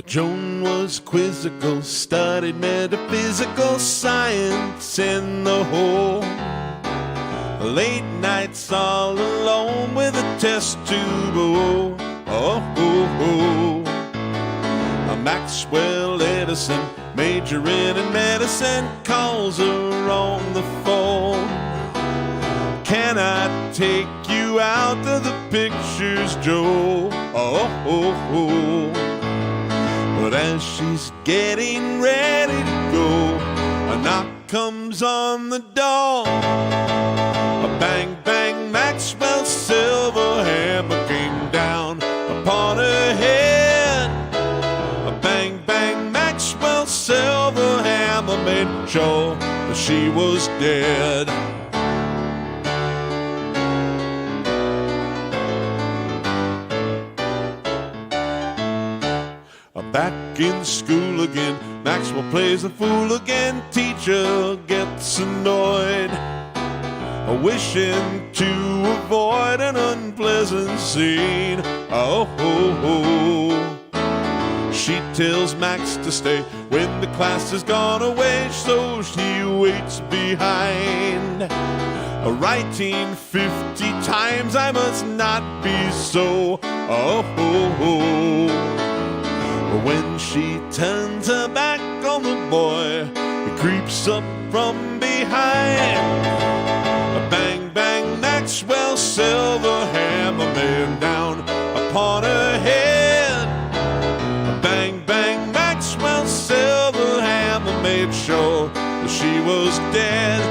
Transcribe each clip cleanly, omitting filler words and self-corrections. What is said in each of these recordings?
Joan was quizzical, studied metaphysical science in the hole. Late nights all alone with a test tube. Maxwell Edison, majoring in medicine, calls her on the phone. Can I take you out to the pictures, Joe? But as she's getting ready to go, a knock comes on the door. A bang, bang, Maxwell's silver hammer came down upon her head. A bang, bang, Maxwell's silver hammer made sure that she was dead. Back in school again, Maxwell plays the fool again. Teacher gets annoyed, wishing to avoid an unpleasant scene. She tells Max to stay when the class has gone away, so she waits behind, writing 50 times, I must not be so. When she turns her back on the boy, he creeps up from behind. Bang, bang, Maxwell's silver hammer made down upon her head. Bang, bang, Maxwell's silver hammer made sure that she was dead.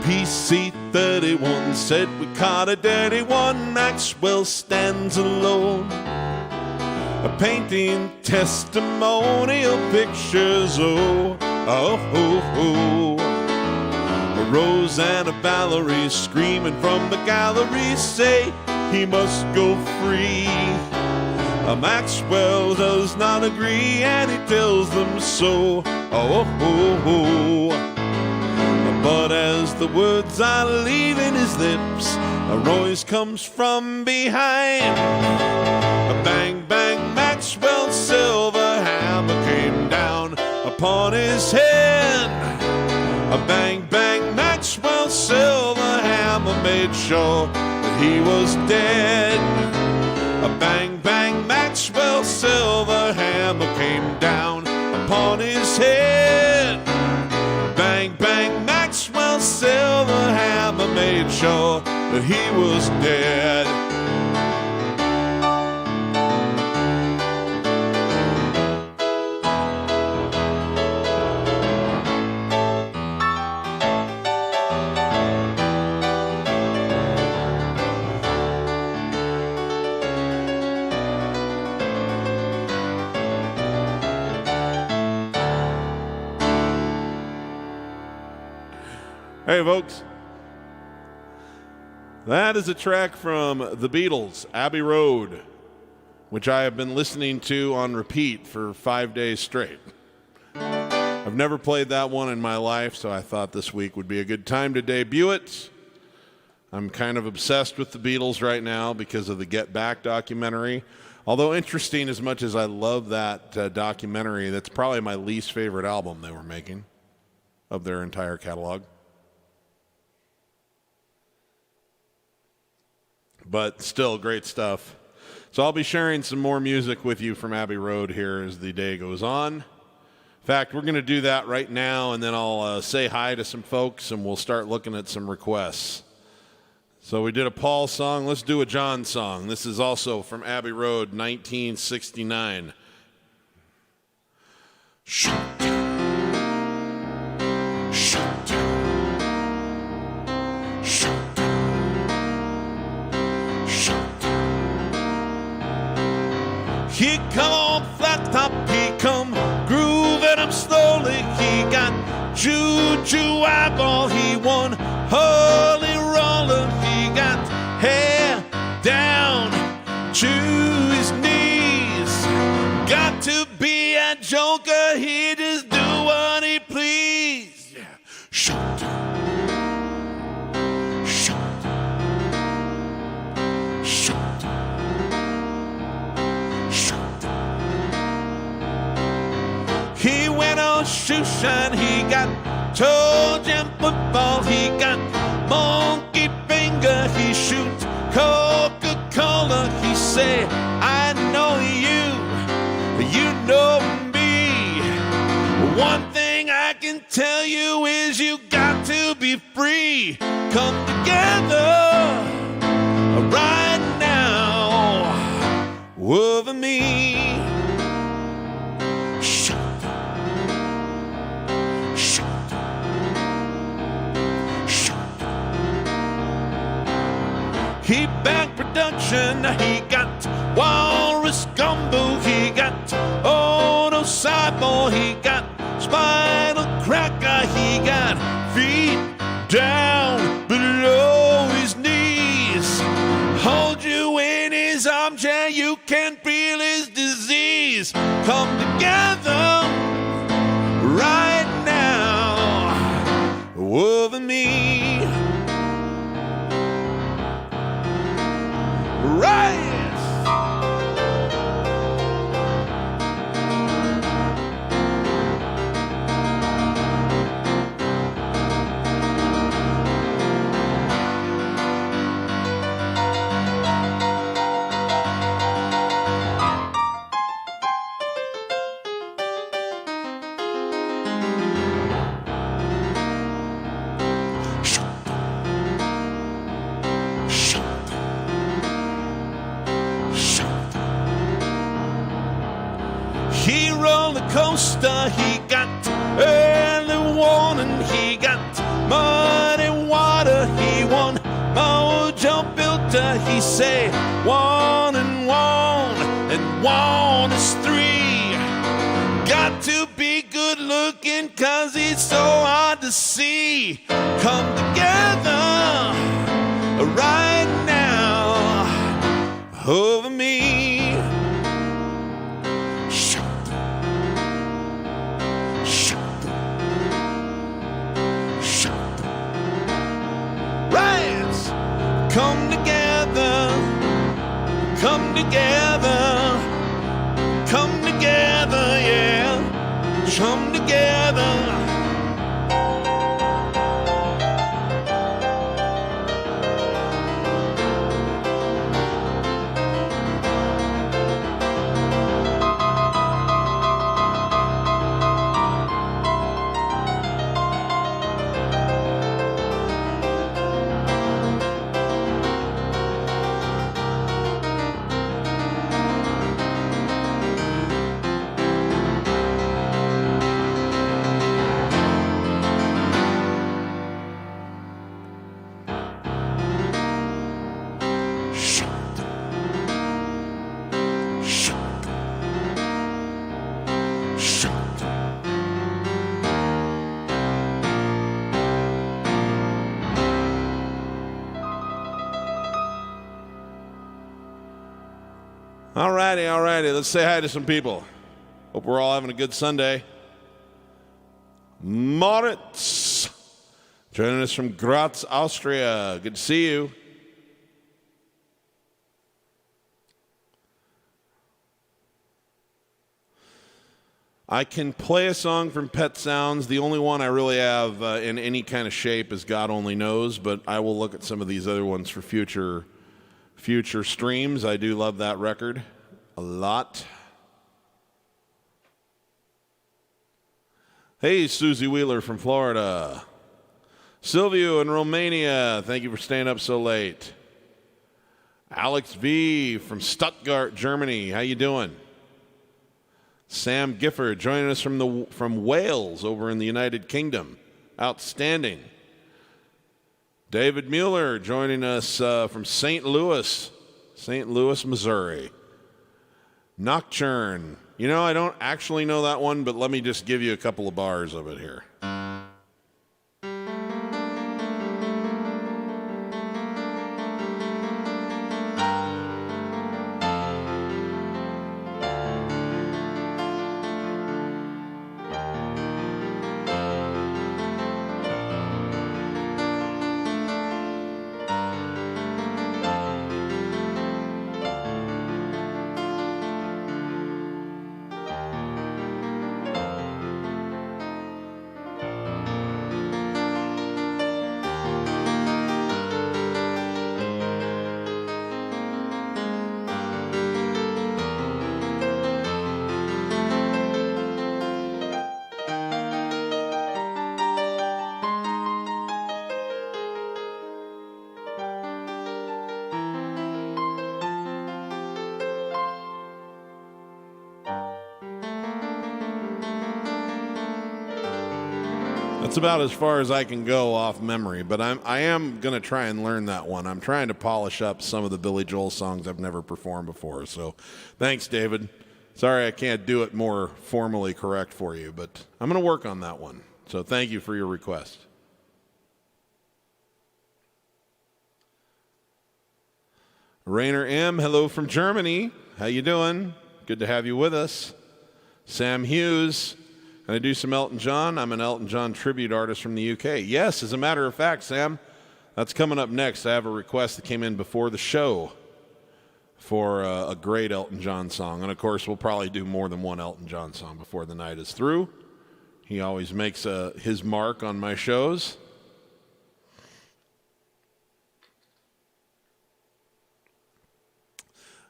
PC-31 said we caught a dirty one. Maxwell stands alone, painting testimonial pictures. Rosanna Valerie screaming from the gallery, say he must go free. Maxwell does not agree, and he tells them so. But as the words are leaving his lips, a noise comes from behind. Bang, bang, Maxwell's silver hammer came down upon his head. Bang, bang, Maxwell's silver hammer made sure that he was dead. Bang, bang, Maxwell's silver hammer came down upon his head. Bang, bang, Maxwell's silver hammer made sure that he was dead. Hey, folks, that is a track from the Beatles, Abbey Road, which I have been listening to on repeat for 5 days straight. I've never played that one in my life, so I thought this week would be a good time to debut it. I'm kind of obsessed with the Beatles right now because of the Get Back documentary. Although interesting as much as I love that documentary, that's probably my least favorite album they were making of their entire catalog. But still great stuff. So I'll be sharing some more music with you from Abbey Road here as the day goes on. In fact, we're going to do that right now, and then I'll say hi to some folks, and we'll start looking at some requests. So we did a Paul song. Let's do a John song. This is also from Abbey Road, 1969. Shoot. Shoot. Shoot. He come on flat top, he come grooving him slowly. He got juju eyeball, he won shoe shine, he got toe jam football, he got monkey finger, he shoot Coca-Cola, he say, I know you, you know me. One thing I can tell you is you got to be free. Come together right now over me. He back production, he got Walrus Gumbo, he got Odo Cyborg, he got Spinal Cracker, he got feet down below his knees. Hold you in his armchair, you can feel his disease. Come together right now over me. Right. Coaster, he got early warning, he got muddy water, he won Mojo Filter, he say 1 and 1 is 3. Got to be good looking cause he's so hard to see. Come together right now over me. Come together, come together, come together, yeah, come together. Alrighty, let's say hi to some people. Hope we're all having a good Sunday. Moritz, joining us from Graz, Austria. Good to see you. I can play a song from Pet Sounds. The only one I really have in any kind of shape is God Only Knows, but I will look at some of these other ones for future streams. I do love that record a lot. Hey, Susie Wheeler from Florida. Silvio in Romania, thank you for staying up so late. Alex V from Stuttgart, Germany, how you doing? Sam Gifford joining us from Wales over in the United Kingdom. Outstanding. David Mueller joining us from St. Louis, Missouri. Nocturne. You know, I don't actually know that one, but let me just give you a couple of bars of it here. That's about as far as I can go off memory, but I am going to try and learn that one. I'm trying to polish up some of the Billy Joel songs I've never performed before. So thanks, David. Sorry I can't do it more formally correct for you, but I'm going to work on that one. So thank you for your request. Rainer M., hello from Germany. How you doing? Good to have you with us. Sam Hughes, can I do some Elton John? I'm an Elton John tribute artist from the UK. Yes, as a matter of fact, Sam, that's coming up next. I have a request that came in before the show for a great Elton John song. And, of course, we'll probably do more than one Elton John song before the night is through. He always makes his mark on my shows.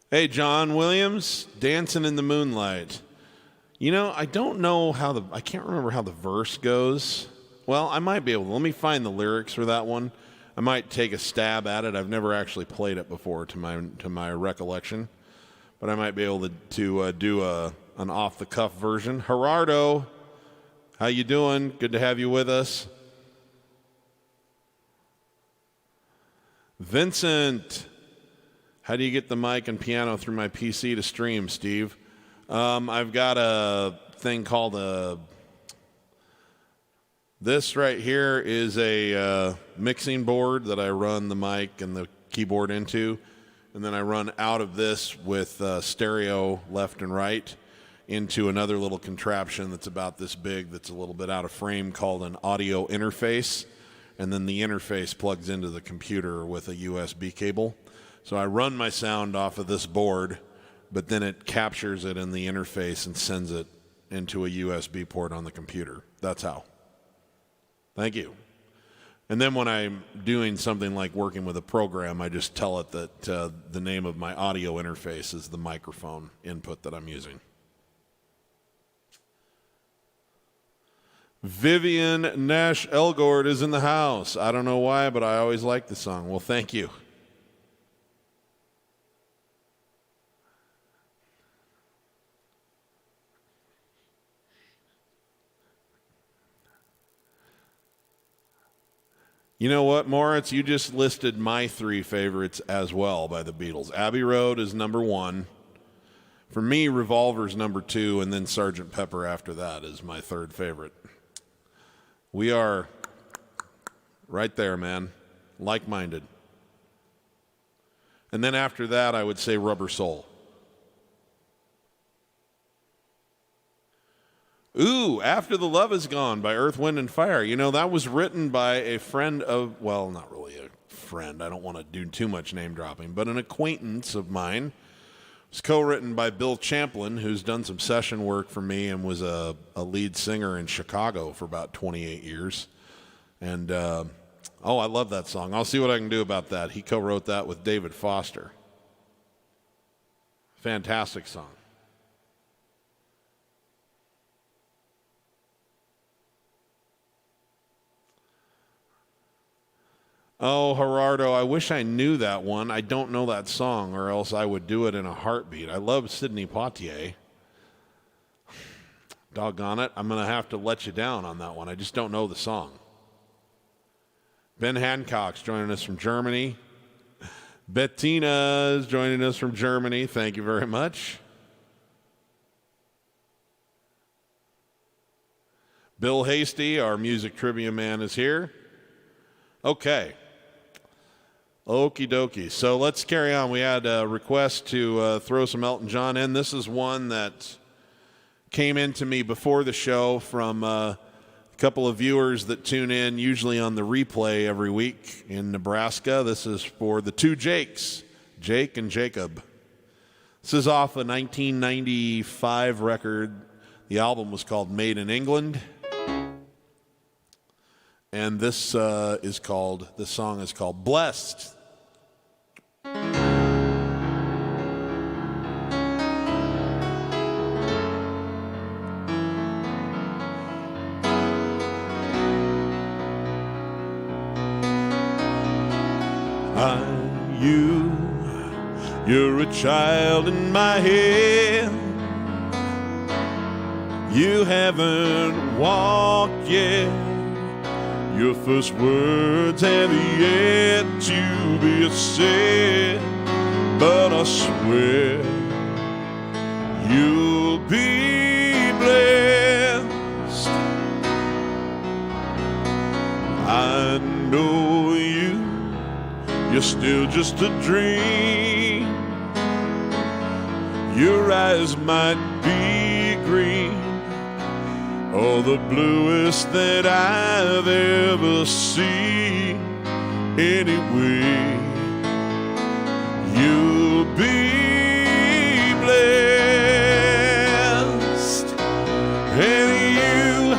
Hey, John Williams, Dancing in the Moonlight. You know, I don't know I can't remember how the verse goes. Well, I might be able to. Let me find the lyrics for that one. I might take a stab at it. I've never actually played it before to my recollection. But I might be able to do an off-the-cuff version. Gerardo, how you doing? Good to have you with us. Vincent, how do you get the mic and piano through my PC to stream, Steve? I've got a thing called this right here is a mixing board that I run the mic and the keyboard into, and then I run out of this with stereo left and right into another little contraption that's about this big that's a little bit out of frame called an audio interface, and then the interface plugs into the computer with a USB cable. So I run my sound off of this board, but then it captures it in the interface and sends it into a USB port on the computer. That's how. Thank you. And then when I'm doing something like working with a program, I just tell it that the name of my audio interface is the microphone input that I'm using. Vivian Nash Elgord is in the house. I don't know why, but I always like the song. Well, thank you. You know what, Moritz? You just listed my three favorites as well by the Beatles. Abbey Road is number one. For me, Revolver's number two, and then Sgt. Pepper after that is my third favorite. We are right there, man. Like-minded. And then after that, I would say Rubber Soul. Ooh, After the Love Is Gone by Earth, Wind & Fire. You know, that was written by a friend of, well, not really a friend. I don't want to do too much name dropping, but an acquaintance of mine. It was co-written by Bill Champlin, who's done some session work for me and was a lead singer in Chicago for about 28 years. And, I love that song. I'll see what I can do about that. He co-wrote that with David Foster. Fantastic song. Oh, Gerardo, I wish I knew that one. I don't know that song, or else I would do it in a heartbeat. I love Sidney Poitier. Doggone it, I'm going to have to let you down on that one. I just don't know the song. Ben Hancock's joining us from Germany. Bettina is joining us from Germany. Thank you very much. Bill Hasty, our music trivia man, is here. Okay. Okie dokie. So let's carry on. We had a request to throw some Elton John in. This is one that came into me before the show from a couple of viewers that tune in, usually on the replay every week in Nebraska. This is for the two Jakes, Jake and Jacob. This is off a 1995 record. The album was called Made in England. And this song is called Blessed. You're a child in my head. You haven't walked yet. Your first words have yet to be said, but I swear you'll be blessed. I know you're still just a dream. Your eyes might be green, or the bluest that I've ever seen. Anyway, you'll be blessed. And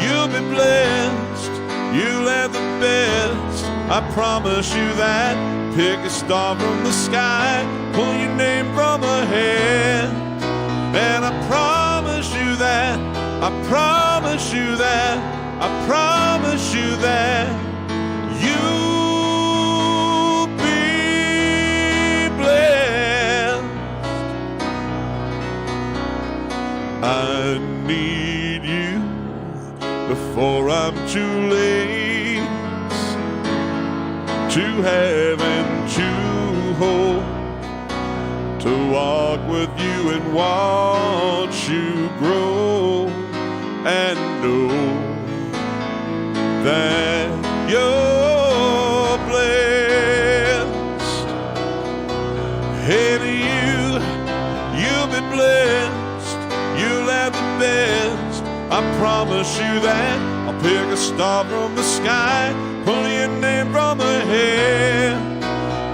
you'll be blessed. You'll have the best, I promise you that. Pick a star from the sky, pull your name from a hat, and I promise you that, I promise you that, I promise you that you'll be blessed. I need you before I'm too late to have and to hold, to walk with you and watch you grow, and know that you're blessed. And you'll be blessed. You'll have the best, I promise you that. I'll pick a star from the sky, pull your name from a hat,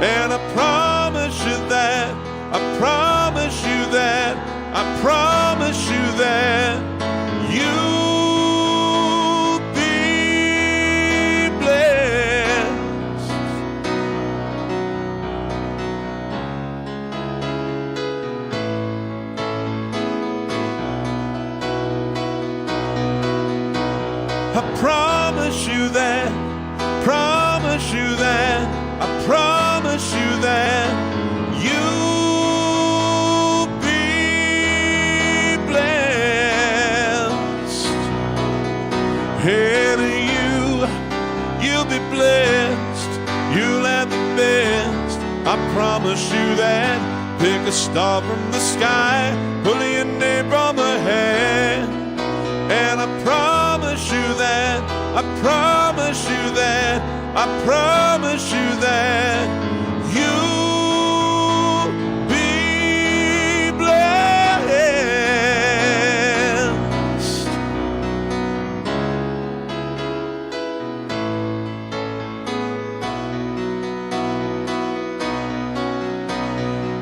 and I promise you that, I promise you that, I promise you that you'll be blessed. I promise you that, promise you that, I promise you that you'll be blessed. And you'll be blessed. You'll have the best, I promise you that. Pick a star from the sky, pull your name from a hat, and I promise you that, I promise you that, I promise you that you'll be blessed.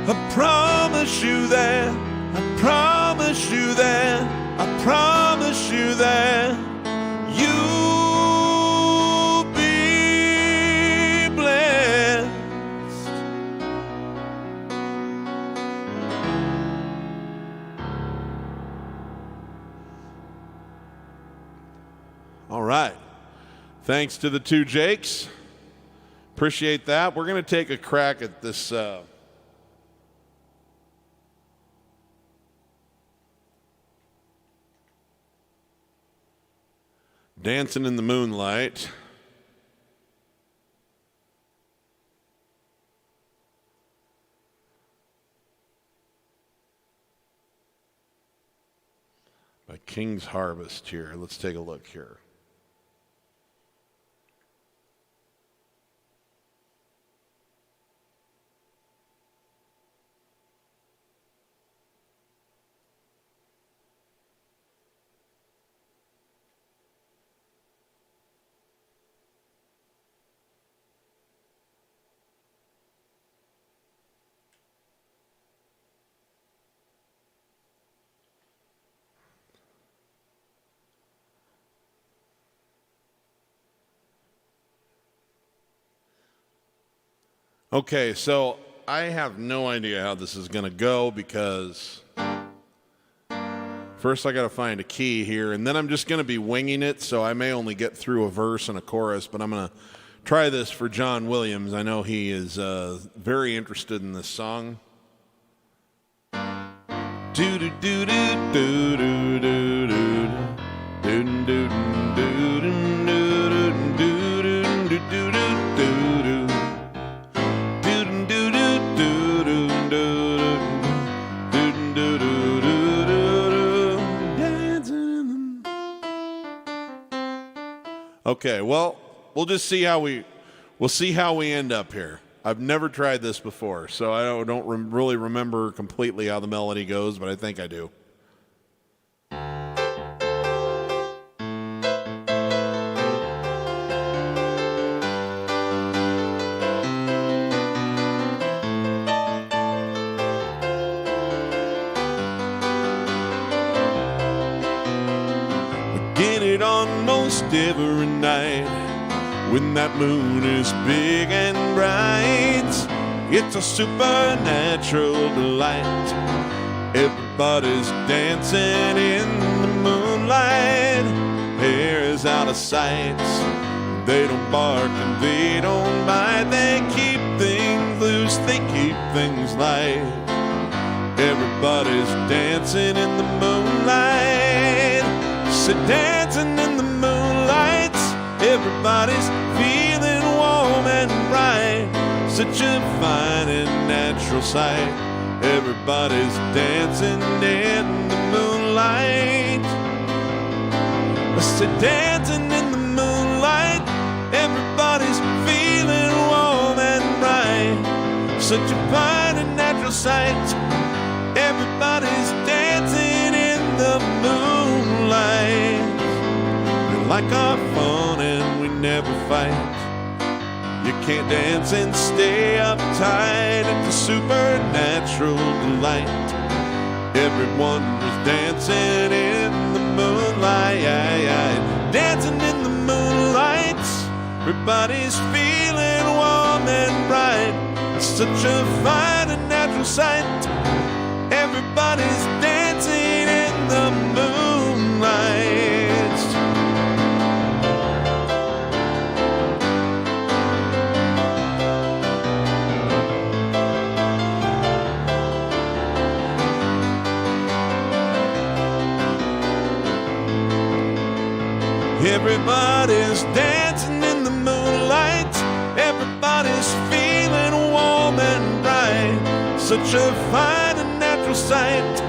I promise you that, I promise you that, I promise you that you'll be blessed. All right. Thanks to the two Jakes. Appreciate that. We're going to take a crack at this Dancing in the Moonlight. By King's Harvest here. Let's take a look here. Okay, so I have no idea how this is going to go because first I got to find a key here, and then I'm just going to be winging it, so I may only get through a verse and a chorus, but I'm going to try this for John Williams. I know he is very interested in this song. Do-do-do-do-do-do-do-do. Do-do-do-do-do-do-do. Okay, well, we'll just see how we end up here. I've never tried this before, so I don't really remember completely how the melody goes, but I think I do. Get it on most every night when that moon is big and bright. It's a supernatural delight. Everybody's dancing in the moonlight. Hair is out of sight. They don't bark and they don't bite. They keep things loose, they keep things light. Everybody's dancing in the moonlight. So dancing in the moonlight, everybody's feeling warm and bright. Such a fine and natural sight. Everybody's dancing in the moonlight. So dancing in the moonlight, everybody's feeling warm and bright. Such a fine and natural sight. Everybody's dancing in the moonlight. We like our fun and we never fight. You can't dance and stay uptight. It's a supernatural delight. Everyone is dancing in the moonlight. Dancing in the moonlight. Everybody's feeling warm and bright. It's such a fine and natural sight. Everybody's dancing in the moonlight. Everybody's dancing in the moonlight. Everybody's feeling warm and bright. Such a fine and natural sight.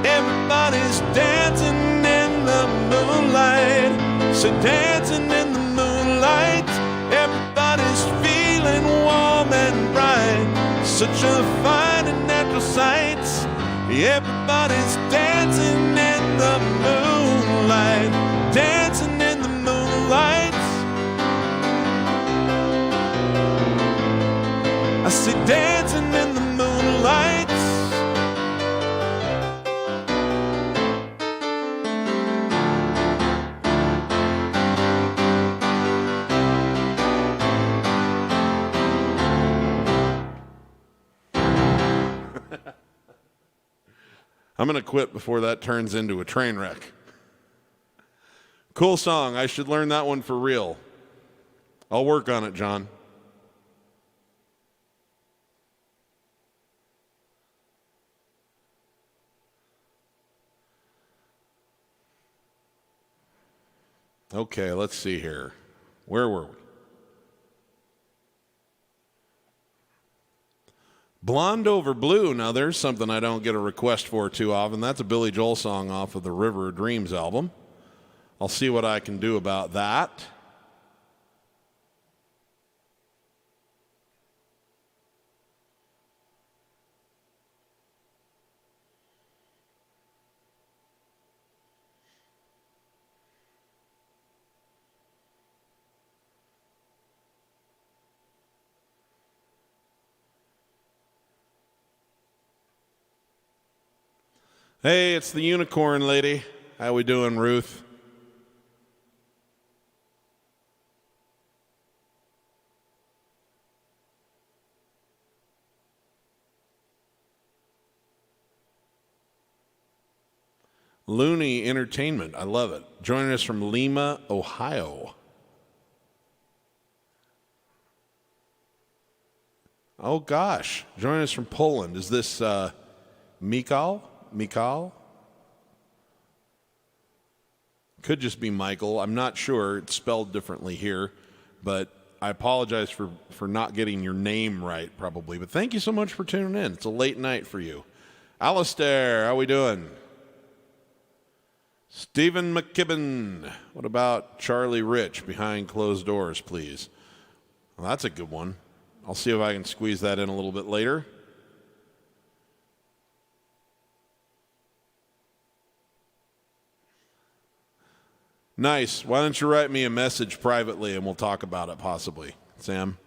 Everybody's dancing in the moonlight. So dancing in the moonlight. Everybody's feeling warm and bright. Such a fine and natural sight. Everybody's dancing in the moonlight. Dancing in the moonlight. I see dancing in the moonlight. I'm going to quit before that turns into a train wreck. Cool song. I should learn that one for real. I'll work on it, John. Okay, let's see here. Where were we? Blonde Over Blue. Now there's something I don't get a request for too often. That's a Billy Joel song off of the River of Dreams album. I'll see what I can do about that. Hey, it's the unicorn lady. How we doing, Ruth? Looney Entertainment. I love it. Joining us from Lima, Ohio. Oh, gosh. Joining us from Poland. Is this Mikal? Mikal? Could just be Michael. I'm not sure. It's spelled differently here. But I apologize for not getting your name right, probably. But thank you so much for tuning in. It's a late night for you. Alistair, how we doing? Stephen McKibben. What about Charlie Rich, Behind Closed Doors, please? Well, that's a good one. I'll see if I can squeeze that in a little bit later. Nice. Why don't you write me a message privately and we'll talk about it possibly, Sam?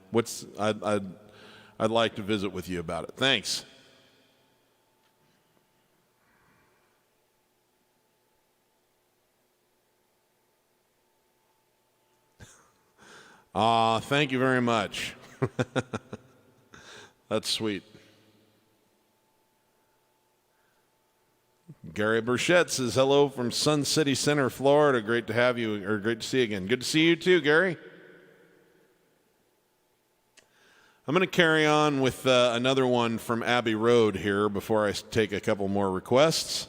I'd like to visit with you about it. Thanks. Thank you very much. That's sweet. Gary Burchett says hello from Sun City Center, Florida. Great to have you, or great to see you again. Good to see you too, Gary. I'm going to carry on with another one from Abbey Road here before I take a couple more requests.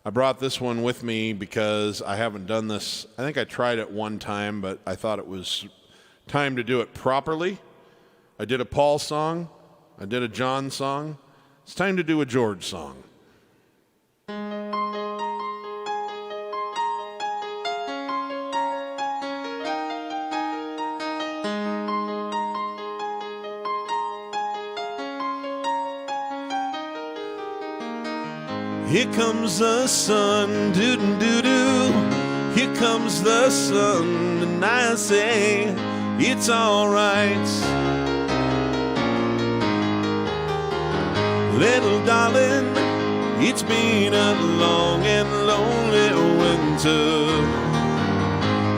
I brought this one with me because I haven't done this. I think I tried it one time, but I thought it was time to do it properly. I did a Paul song. I did a John song. It's time to do a George song. Here comes the sun, doo-doo-doo-doo. Here comes the sun, and I say it's all right. Little darling, it's been a long and lonely winter.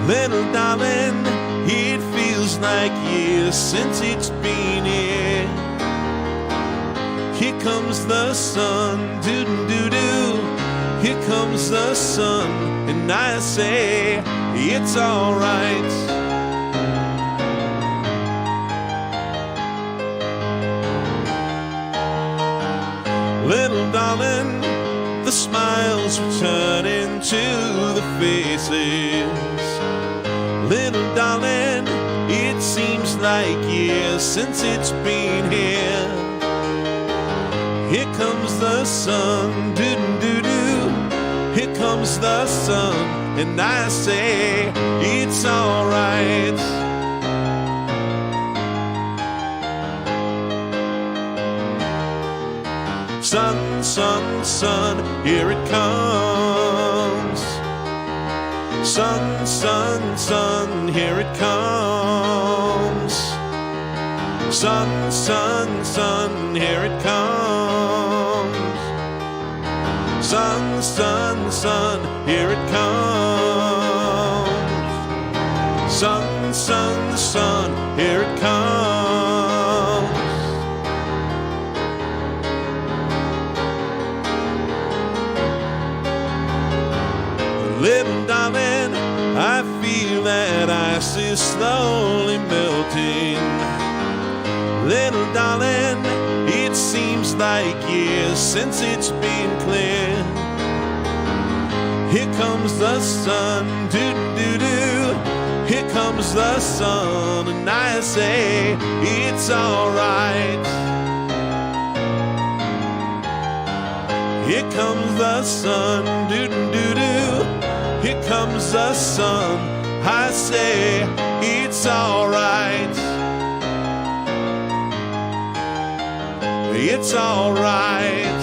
Little darling, it feels like years since it's been here. Here comes the sun, doo-doo-doo-doo. Here comes the sun, and I say it's all right. Little darling, the smiles return into the faces. Little darling, it seems like years since it's been here. Here comes the sun, doo-doo-doo-doo. Here comes the sun, and I say it's all right. Sun, sun, sun, here it comes. Sun, sun, sun, here it comes. Sun, sun, sun, here it comes. Sun, sun, sun, here it comes. Sun, sun, sun, here it comes. Little darling, I feel that ice is slowly melting. Little darling, it seems like years since it's been clear. Here comes the sun, doo-doo-doo-doo. Here comes the sun, and I say it's all right. Here comes the sun, doo-doo-doo-doo. Here comes the sun, I say it's all right. It's all right.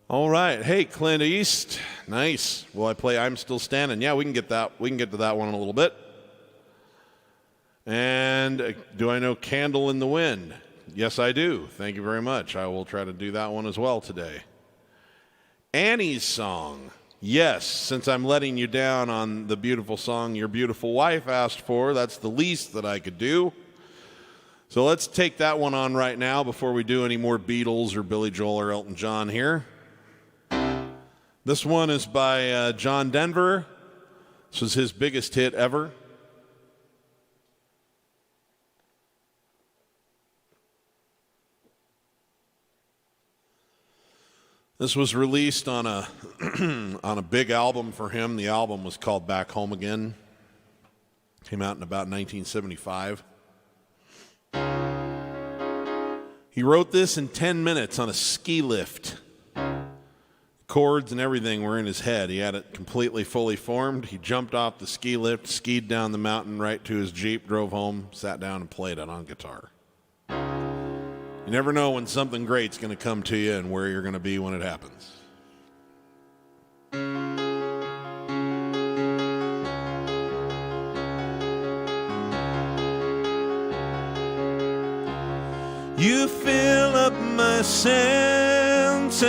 All right. Hey, Clint East. Nice. Will I play I'm Still Standing? Yeah, we can get that. We can get to that one in a little bit. And do I know Candle in the Wind? Yes, I do. Thank you very much. I will try to do that one as well today. Annie's Song. Yes, since I'm letting you down on the beautiful song your beautiful wife asked for, that's the least that I could do. So let's take that one on right now before we do any more Beatles or Billy Joel or Elton John here. This one is by John Denver. This was his biggest hit ever. This was released on a on a big album for him. The album was called Back Home Again. Came out in about 1975. He wrote this in 10 minutes on a ski lift. Chords and everything were in his head. He had it completely fully formed. He jumped off the ski lift, skied down the mountain right to his Jeep, drove home, sat down and played it on guitar. You never know when something great's going to come to you and where you're going to be when it happens. You fill up my senses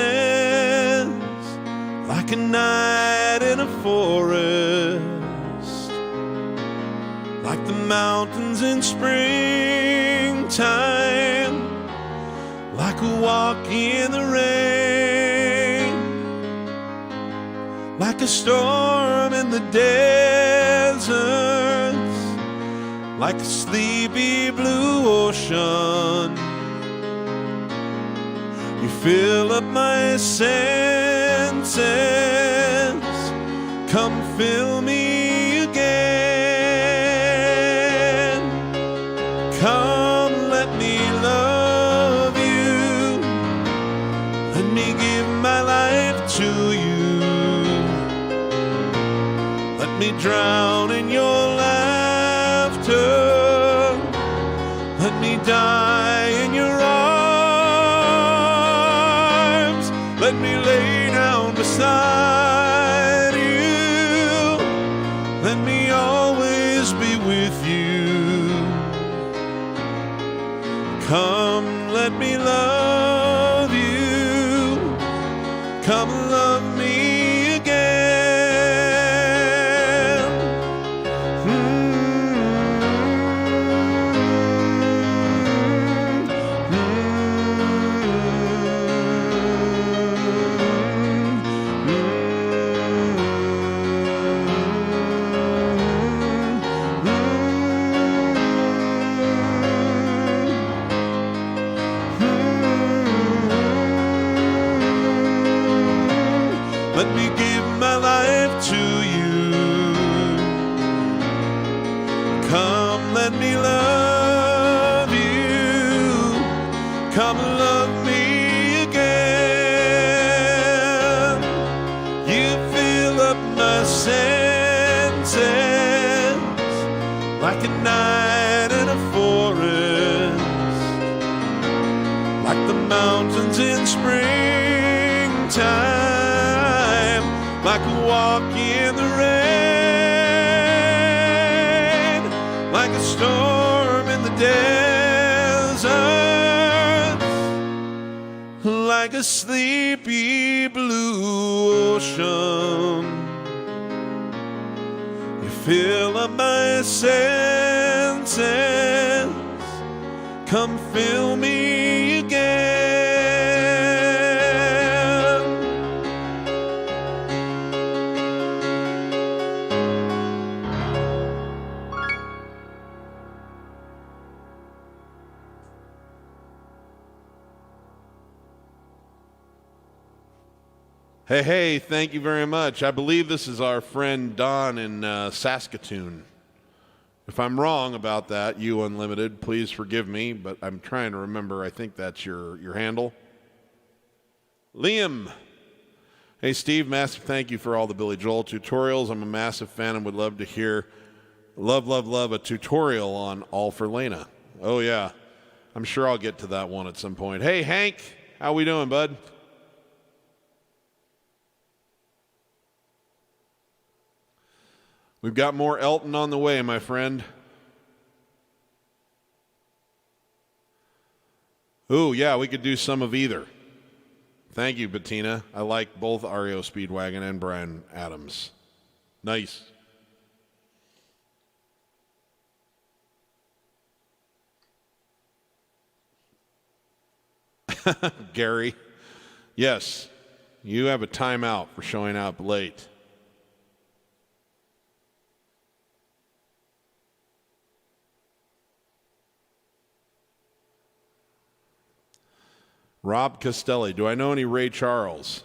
like a night in a forest, like the mountains in springtime, like a walk in the rain, like a storm in the deserts, like a sleepy blue ocean. You fill up my senses, come fill me again. Come, let me love you. Let me give my life to you. Let me drown in your laughter. Let me die in your arms. Let me lay down beside you. Let me always be with you. Come, let me love you. Come love me again. Let me give my life to you. Come, let me love you. Come love me again. You fill up my senses like a night in a forest, like the mountains in springtime, like a walk in the rain, like a storm in the desert, like a sleepy blue ocean. You fill up my senses, come fill me again. Hey, thank you very much. I believe this is our friend Don in Saskatoon. If I'm wrong about that, you Unlimited, please forgive me, but I'm trying to remember. I think that's your handle. Liam. Hey, Steve, massive thank you for all the Billy Joel tutorials. I'm a massive fan and would love to hear, love, a tutorial on All for Lena. Oh, yeah. I'm sure I'll get to that one at some point. Hey, Hank, how we doing, bud? We've got more Elton on the way, my friend. Ooh, yeah, we could do some of either. Thank you, Bettina. I like both REO Speedwagon and Bryan Adams. Nice. Gary, yes, you have a timeout for showing up late. Rob Castelli, do I know any Ray Charles?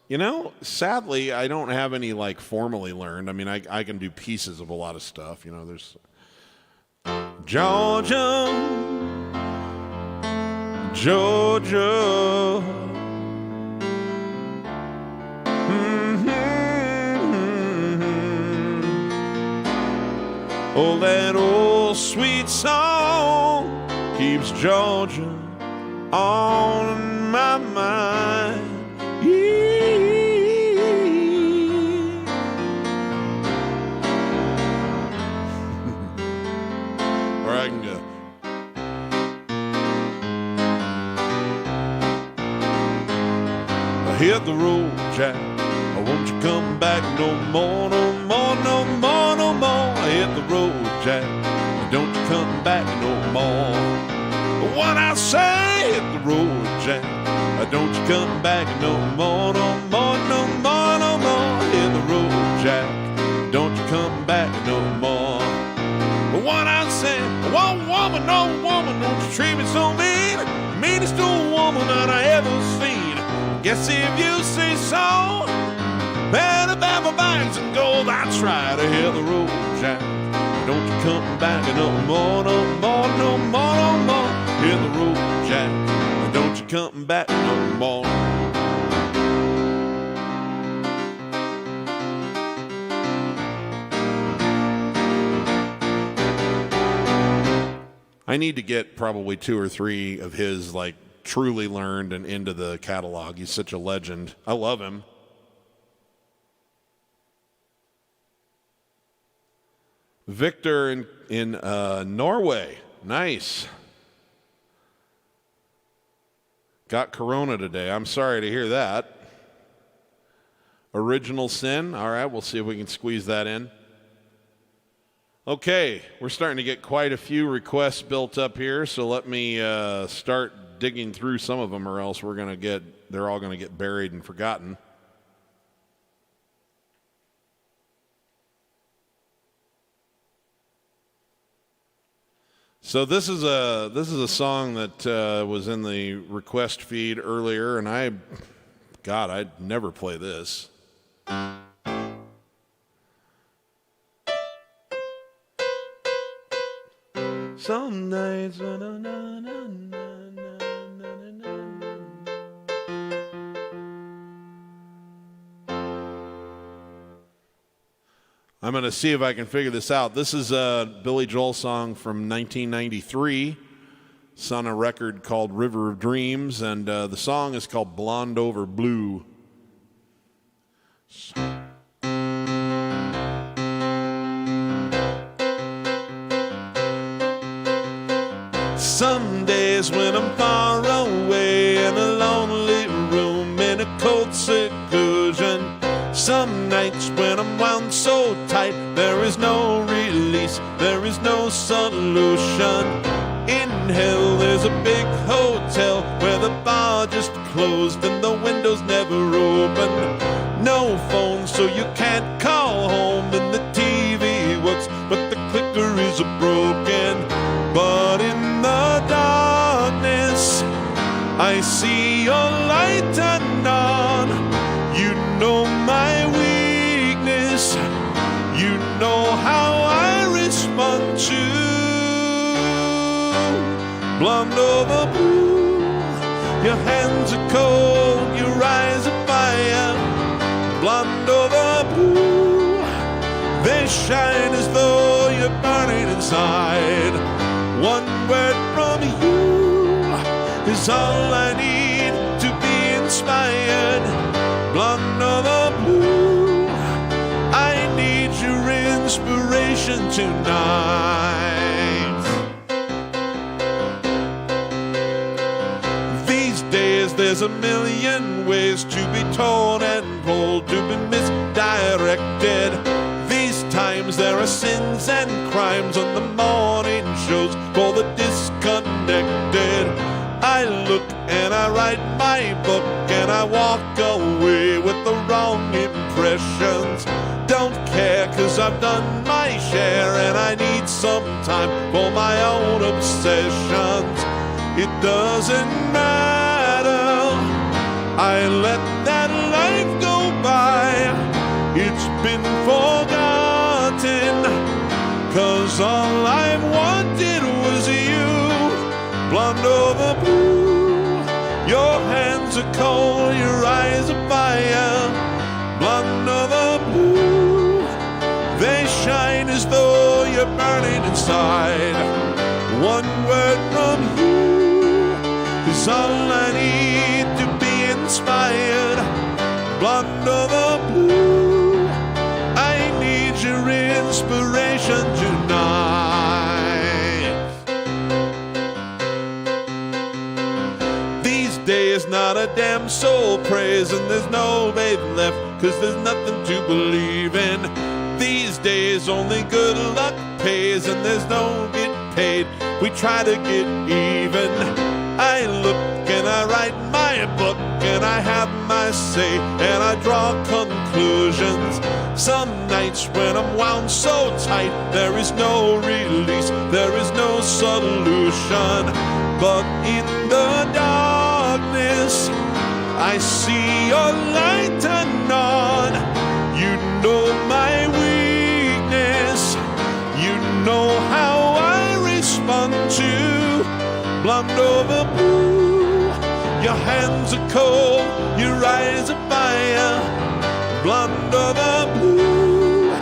You know, sadly, I don't have any like formally learned. I mean, I can do pieces of a lot of stuff. You know, there's Georgia, Georgia. Oh, that old sweet song keeps Georgia on my mind. Or I can go. I hit the road, Jack. Won't you come back no more, no more, no more, no more? I hit the road, Jack. Don't you come back no more. What I say, hit the road, Jack. Don't you come back no more, no more, no more, no more. Hit the road, Jack. Don't you come back no more. What I say, oh woman, don't you treat me so mean. Meanest old woman that I ever seen. Guess if you say so, better pack my bags and go. That's right, I hit the road, Jack. Don't you come back no more, no more, no more, no more. Hit the road, Jack. Don't you come back no more. I need to get probably 2 or 3 of his like truly learned and into the catalog. He's such a legend. I love him. Victor in Norway. Nice. Got corona today. I'm sorry to hear that. Original Sin. All right, we'll see if we can squeeze that in. Okay, we're starting to get quite a few requests built up here, so let me start digging through some of them, or else they're all going to get buried and forgotten. So this is a song that was in the request feed earlier, and I'd never play this. Some nights I'm going to see if I can figure this out. This is a Billy Joel song from 1993. It's on a record called River of Dreams, and the song is called Blonde Over Blue. Some days when I'm far away in a lonely room in a cold seclusion. Some nights when I'm wound so tight, there is no release, there is no solution. In hell there's a big hotel where the bar just closed and the windows never open. No phone so you can't call home, and the TV works but the clicker is broken. But in the darkness I see your light turn on. You know my weakness, you know how I respond to blonde over blue. Your hands are cold, your eyes are fire. Blonde over blue, they shine as though you're burning inside. One word from you is all I need to be inspired. Blonde over blue, I need your inspiration tonight. These days there's a million ways to be torn and pulled, to be misdirected. These times there are sins and crimes on the morning shows for the disconnected. I look and I write my book and I walk away with the wrong impressions. Don't care 'cause I've done my share and I need some time for my own obsessions. It doesn't matter I let that life go by. It's been forgotten, 'cause all I wanted was you. Blonde over blue, your hands are cold, your eyes are fire. Blonde over blue, they shine as though you're burning inside. One word from you is all I need to be inspired. Blonde over blue, I need your inspiration tonight. These days not a damn soul prays, and there's no babe left, 'cause there's nothing to believe in. These days only good luck pays, and there's no get paid. We try to get even. I look and I write my book, and I have my say, and I draw conclusions. Some nights when I'm wound so tight, there is no release, there is no solution. But in the darkness, I see your light turn on. You know my weakness, you know how I respond to blonde over blue. Your hands are cold, your eyes are fire. Blonde over blue,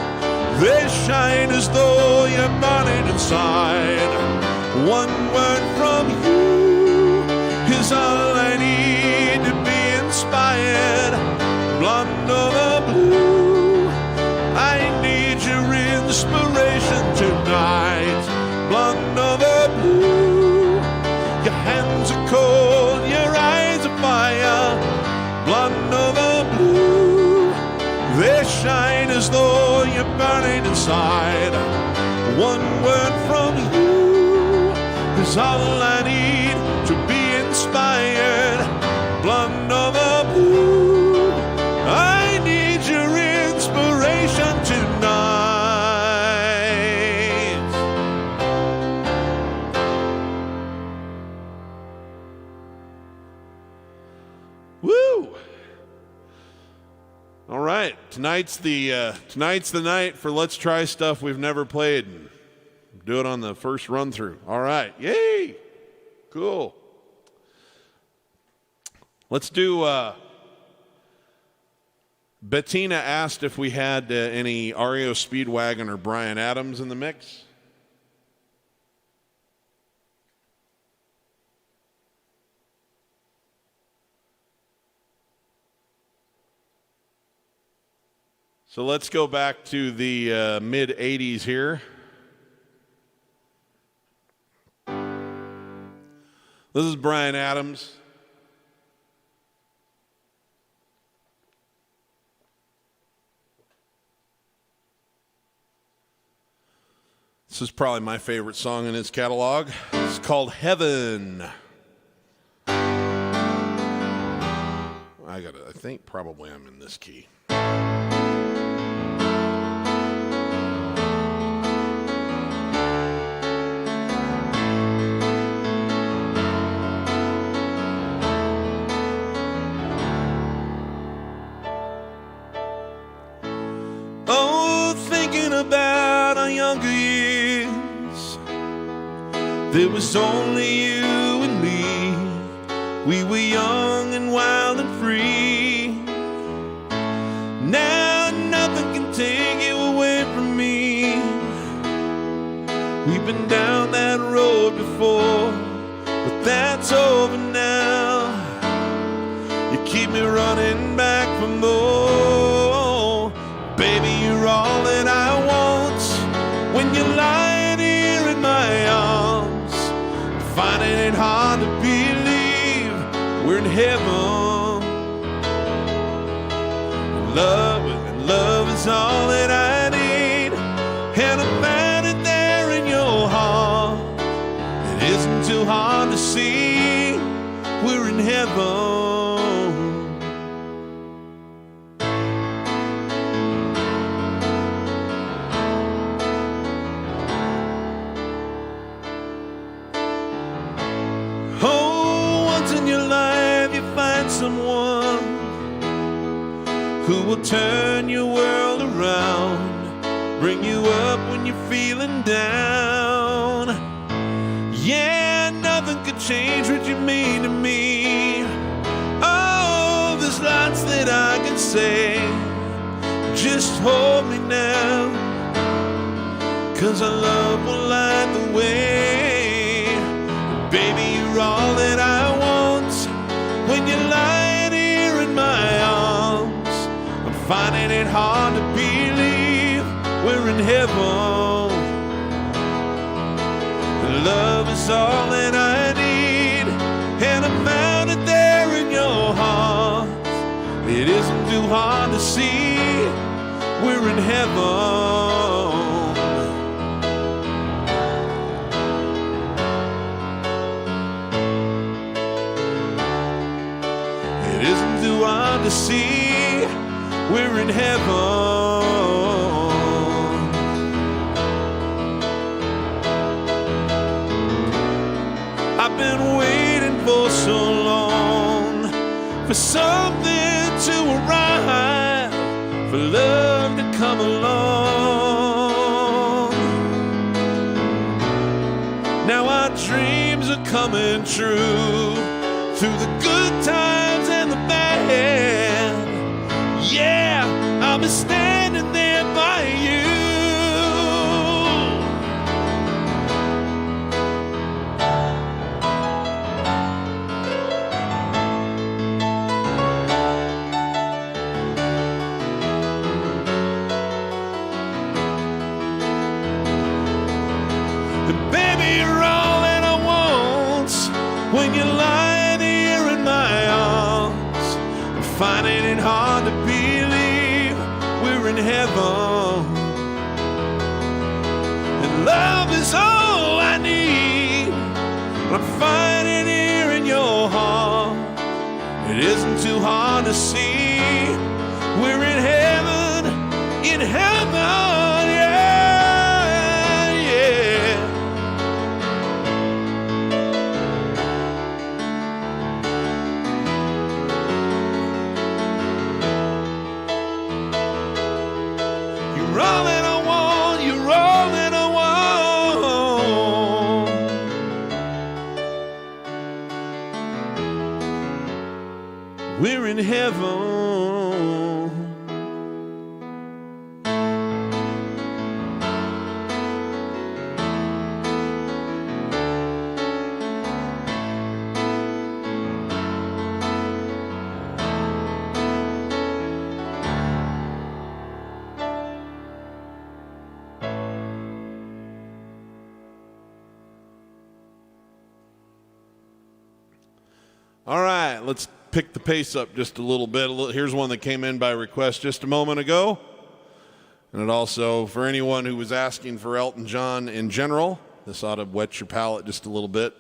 they shine as though you're burning inside. One word from you is all I need to be inspired. Blonde over blue, I need your inspiration tonight. Blonde over blue, your hands are cold, your eyes are fire. Blonde over blue, they shine as though you're burning inside. One word from you is all I need to be inspired. Blonde over blue, I need your inspiration tonight. Woo! All right, tonight's the night for Let's Try Stuff We've Never Played. Do it on the first run through. All right, yay! Cool. Let's do, Bettina asked if we had any REO Speedwagon or Bryan Adams in the mix. So let's go back to the mid-'80s here. This is Bryan Adams. This is probably my favorite song in his catalog. It's called Heaven. I think probably I'm in this key. About our younger years, there was only you and me. We were young and wild and free. Now nothing can take you away from me. We've been down that road before, but that's over now. You keep me running back for more. Baby, you're all that I want when you're lying here in my arms. Finding it hard to believe we're in heaven. Love is all that I need, and I found it there in your heart. It isn't too hard to see we're in heaven. Someone who will turn your world around, bring you up when you're feeling down. Yeah, nothing could change what you mean to me. Oh, there's lots that I can say. Just hold me now, 'cause our love will light the way. Baby, you're all that I want when you're lying here in my arms. I'm finding it hard to believe we're in heaven. Love is all that I need, and I found it there in your heart. It isn't too hard to see we're in heaven. It isn't too hard to see we're in heaven. I've been waiting for so long for something to arrive, for love to come along. Now our dreams are coming true, through the good times and the bad. Yeah, I'll be standing there by you. When you're lying here in my arms, I'm finding it hard to believe we're in heaven. And love is all I need, I'm finding it here in your heart. It isn't too hard to see we're in heaven, in heaven, yeah, yeah. You're all that I want, you're all that I want. We're in heaven. All right, let's pick the pace up just a little bit. Here's one that came in by request just a moment ago. And it also, for anyone who was asking for Elton John in general, this ought to whet your palate just a little bit.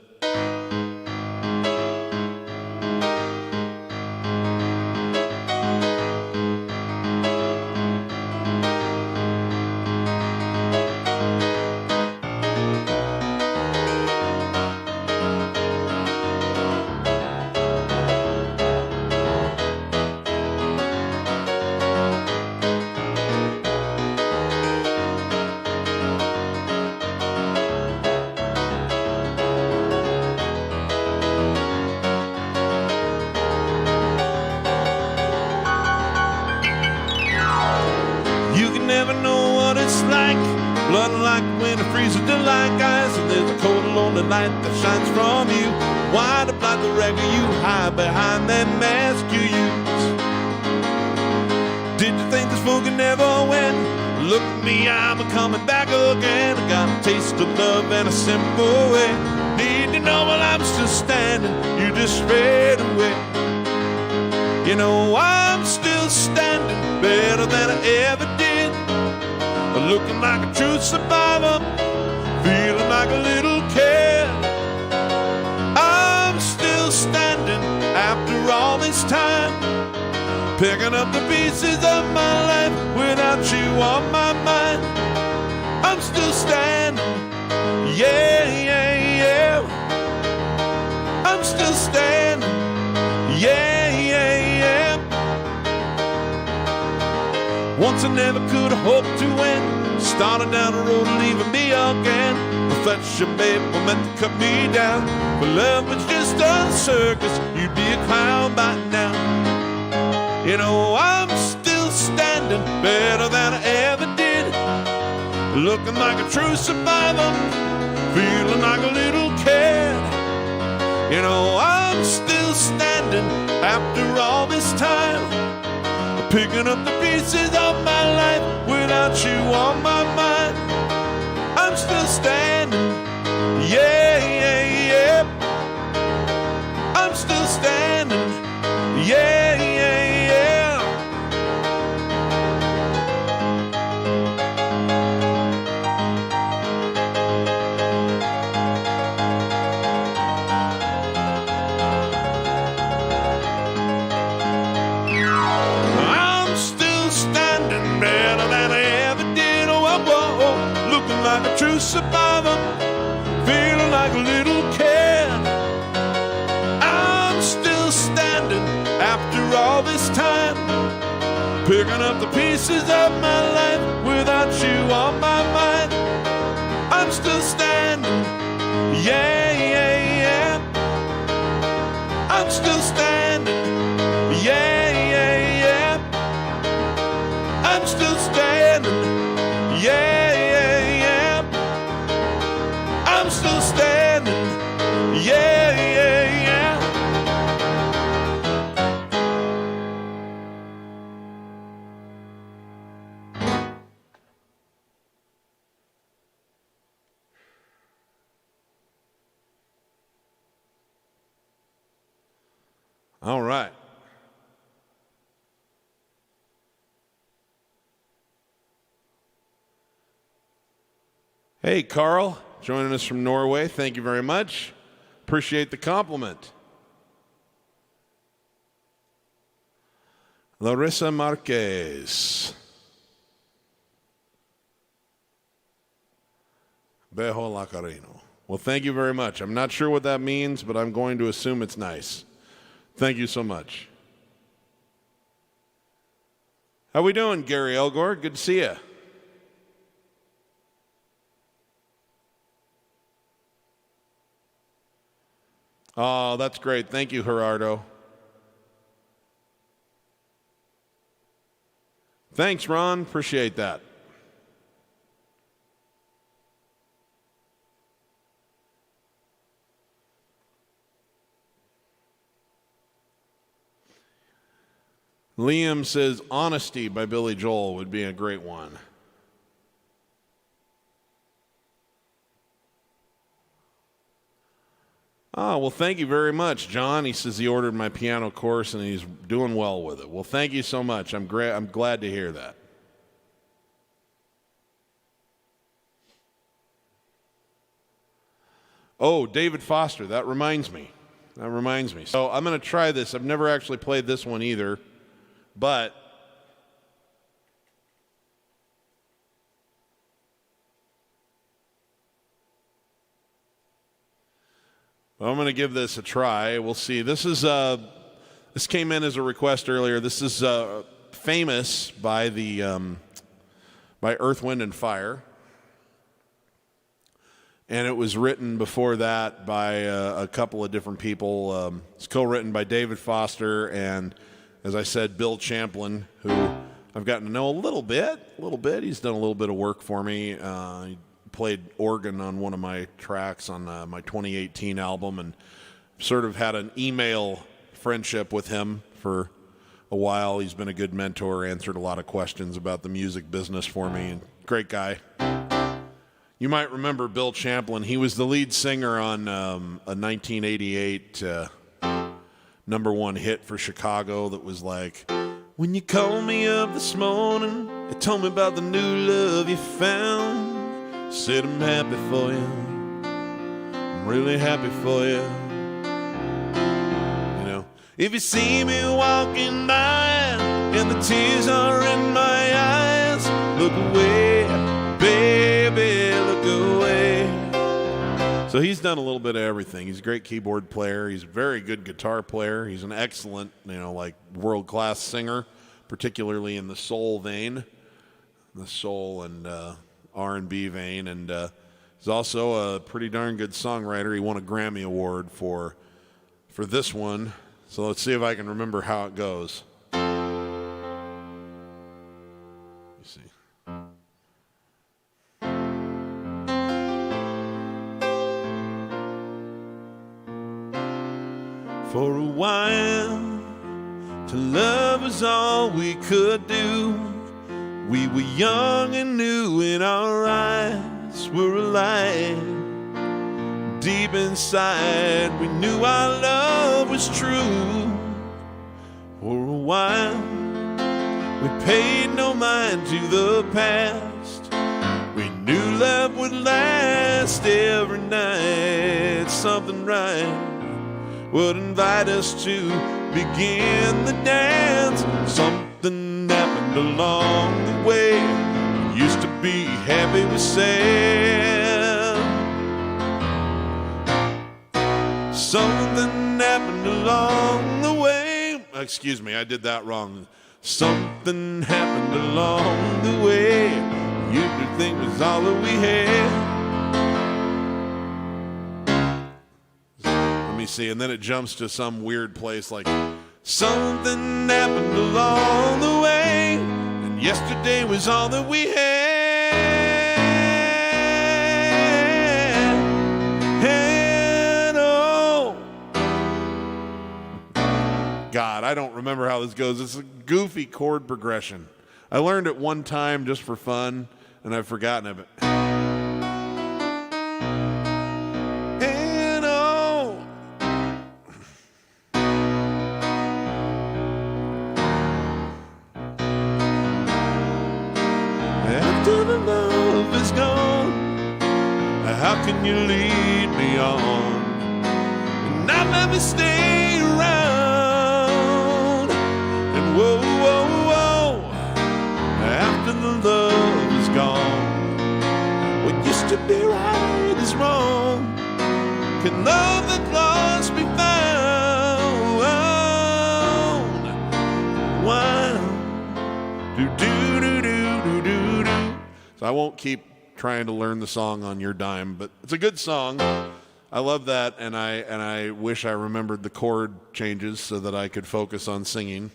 Light that shines from you, wind up like the record you hide behind that mask you use. Did you think this fool could never win? Look at me, I'm coming back again. I got a taste of love in a simple way. Need to know while I'm still standing, you just fade away. You know I'm still standing better than I ever did, looking like a true survivor, feeling like a little kid. I'm still standing after all this time, picking up the pieces of my life without you on my mind. I'm still standing, yeah, yeah, yeah. I'm still standing, yeah, yeah, yeah. never could hope to win. Started down the road leaving me again. Affection, babe, were meant to cut me down. But love was just a circus, you'd be a clown by now. You know, I'm still standing better than I ever did. Looking like a true survivor, feeling like a little kid. You know, I'm still standing after all this time, picking up the pieces of my life without you on my mind. I'm still standing, yeah, yeah, yeah. I'm still standing, yeah, yeah, yeah. I'm still standing better than I ever did. Oh, oh, oh, looking like a true survivor, feeling like a little kid. I'm still standing after all this time, picking up the pieces of my life without you on my mind. I'm still standing, yeah, yeah, yeah. I'm still standing, yeah, yeah, yeah. I'm still standing, yeah, yeah, yeah. I'm still standing, yeah, yeah, yeah. All right. Hey, Carl, joining us from Norway. Thank you very much. Appreciate the compliment. Larissa Marquez. Bejo Lacarino. Well, thank you very much. I'm not sure what that means, but I'm going to assume it's nice. Thank you so much. How we doing, Gary Elgore? Good to see you. Oh, that's great. Thank you, Gerardo. Thanks, Ron. Appreciate that. Liam says, Honesty by Billy Joel would be a great one. Oh, well, thank you very much, John. He says he ordered my piano course and he's doing well with it. Well, thank you so much. I'm glad to hear that. Oh, David Foster, that reminds me. So I'm going to try this. I've never actually played this one either, but I'm going to give this a try. We'll see. This came in as a request earlier. This is Famous by by Earth, Wind, and Fire. And it was written before that by a couple of different people. It's co-written by David Foster and, as I said, Bill Champlin, who I've gotten to know a little bit. He's done a little bit of work for me. He played organ on one of my tracks on my 2018 album, and sort of had an email friendship with him for a while. He's been a good mentor, answered a lot of questions about the music business for me, and great guy. You might remember Bill Champlin. He was the lead singer on a 1988 #1 hit for Chicago that was like, when you called me up this morning, you told me about the new love you found. Said I'm happy for you, I'm really happy for you. You know, if you see me walking by and the tears are in my eyes, look away, baby, look away. So he's done a little bit of everything. He's a great keyboard player. He's a very good guitar player. He's an excellent, like world-class singer, particularly in the soul vein. the soul and R&B vein, and he's also a pretty darn good songwriter. He won a Grammy Award for this one. So let's see if I can remember how it goes. Let me see. For a while, to love was all we could do. We were young and new and our eyes were alive. Deep inside, we knew our love was true. For a while, we paid no mind to the past. We knew love would last every night. Something right would invite us to begin the dance. Something happened along the way. We used to be happy with sad. Something happened along the way. Excuse me, I did that wrong. Something happened along the way. You could think was all that we had. Let me see, and then it jumps to some weird place like something happened along the way, and yesterday was all that we had. And oh, God, I don't remember how this goes. It's a goofy chord progression. I learned it one time just for fun, and I've forgotten of it. How can you lead me on and not let me stay around? And whoa, whoa, whoa, after the love is gone, what used to be right is wrong. Can love that lost be found? Why? Do do do do do do do. So I won't keep trying to learn the song on your dime, but it's a good song. I love that, and I wish I remembered the chord changes so that I could focus on singing.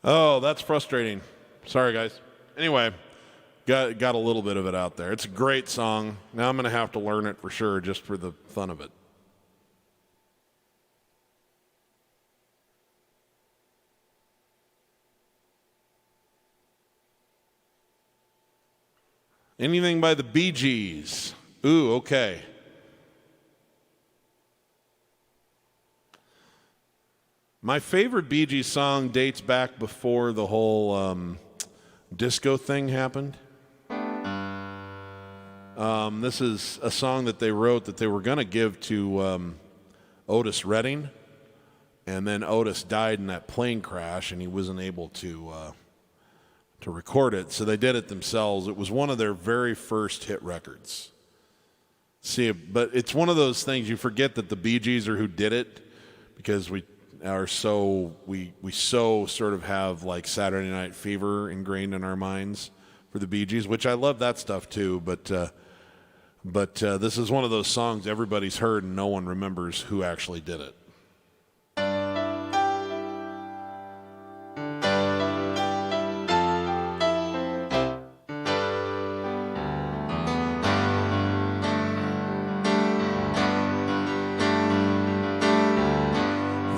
Oh, that's frustrating. Sorry, guys. Anyway, got a little bit of it out there. It's a great song. Now I'm going to have to learn it for sure just for the fun of it. Anything by the Bee Gees? Ooh, okay. My favorite Bee Gees song dates back before the whole disco thing happened. This is a song that they wrote that they were going to give to Otis Redding, and then Otis died in that plane crash, and he wasn't able to record it, so they did it themselves. It was one of their very first hit records. See, but it's one of those things you forget that the Bee Gees are who did it, because we so sort of have like Saturday Night Fever ingrained in our minds for the Bee Gees, which I love that stuff too. But this is one of those songs everybody's heard and no one remembers who actually did it.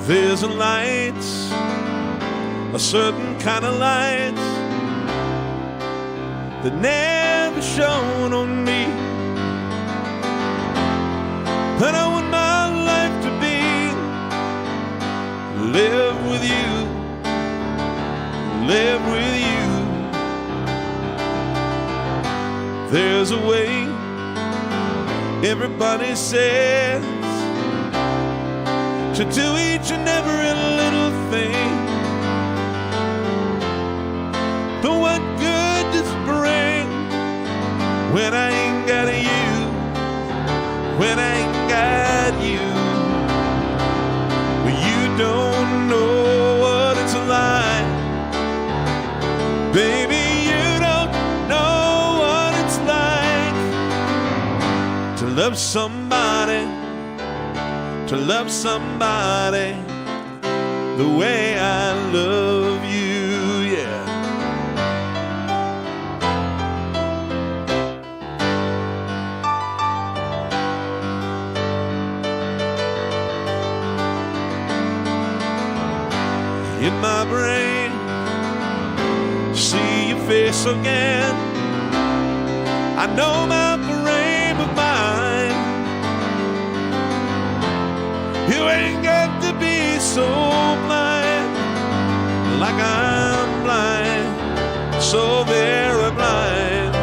There's a light, a certain kind of light that never shone on me, that I want my life to be live with you. There's a way, everybody says, to do each and every little thing. But what good does it bring when I ain't got you? When I ain't got you? Well, you don't know what it's like. Baby, you don't know what it's like to love somebody, to love somebody the way I love you, yeah. In my brain, see your face again. I know my frame of mind. You ain't got to be so blind, like I'm blind, so very blind.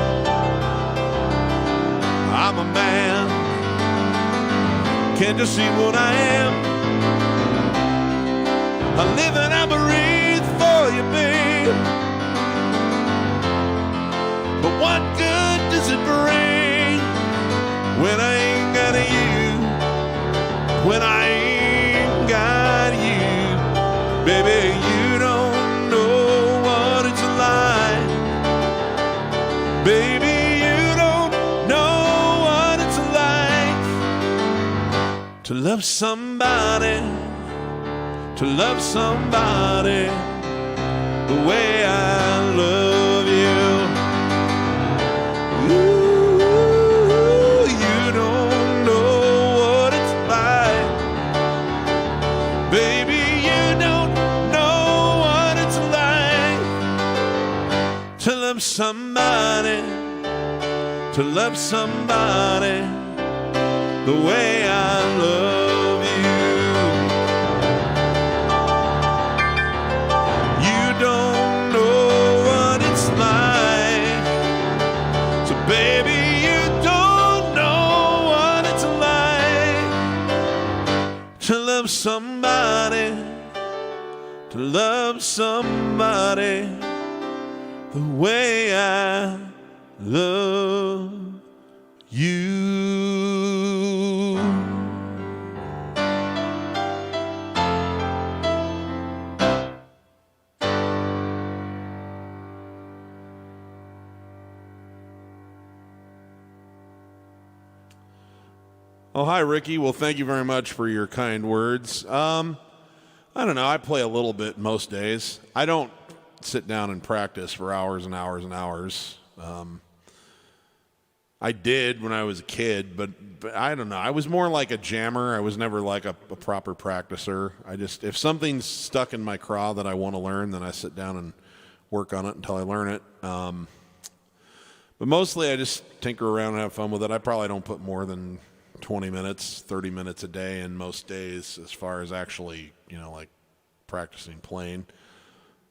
I'm a man, can't you see what I am? I live and I breathe for you, babe. But what good does it bring when I ain't got you? When I ain't got you, baby, you don't know what it's like. Baby, you don't know what it's like to love somebody, to love somebody the way I love you. Ooh, you don't know what it's like. Baby, you don't know what it's like to love somebody, to love somebody the way I love you. Don't know what it's like. So baby, you don't know what it's like to love somebody, to love somebody the way I love you. Oh, hi, Ricky. Well, thank you very much for your kind words. I don't know. I play a little bit most days. I don't sit down and practice for hours and hours and hours. I did when I was a kid, but I don't know. I was more like a jammer. I was never like a proper practicer. If something's stuck in my craw that I want to learn, then I sit down and work on it until I learn it. But mostly I just tinker around and have fun with it. I probably don't put more than 20 minutes, 30 minutes a day in most days as far as actually, like practicing playing.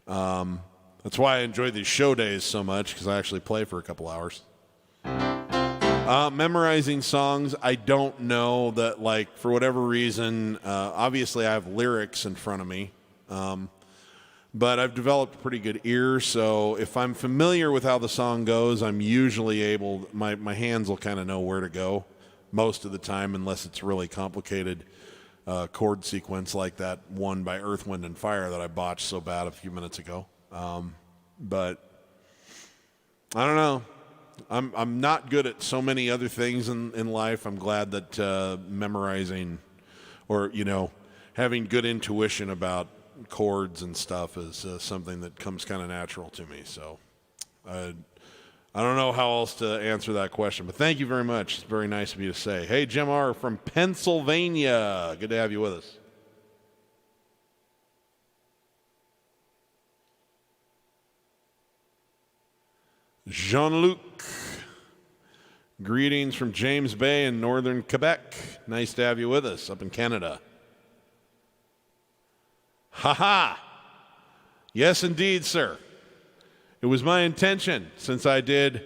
That's why I enjoy these show days so much, because I actually play for a couple hours. Memorizing songs, I don't know that, like, for whatever reason, obviously I have lyrics in front of me, but I've developed a pretty good ear, so if I'm familiar with how the song goes, I'm usually able, my hands will kind of know where to go most of the time, unless it's really complicated chord sequence like that one by Earth, Wind, and Fire that I botched so bad a few minutes ago. But I don't know. I'm not good at so many other things in life. I'm glad that memorizing or, having good intuition about chords and stuff is something that comes kind of natural to me. So I don't know how else to answer that question, but thank you very much. It's very nice of you to say. Hey, Jim R. from Pennsylvania. Good to have you with us. Jean-Luc. Greetings from James Bay in northern Quebec. Nice to have you with us up in Canada. Ha-ha. Yes, indeed, sir. It was my intention, since I did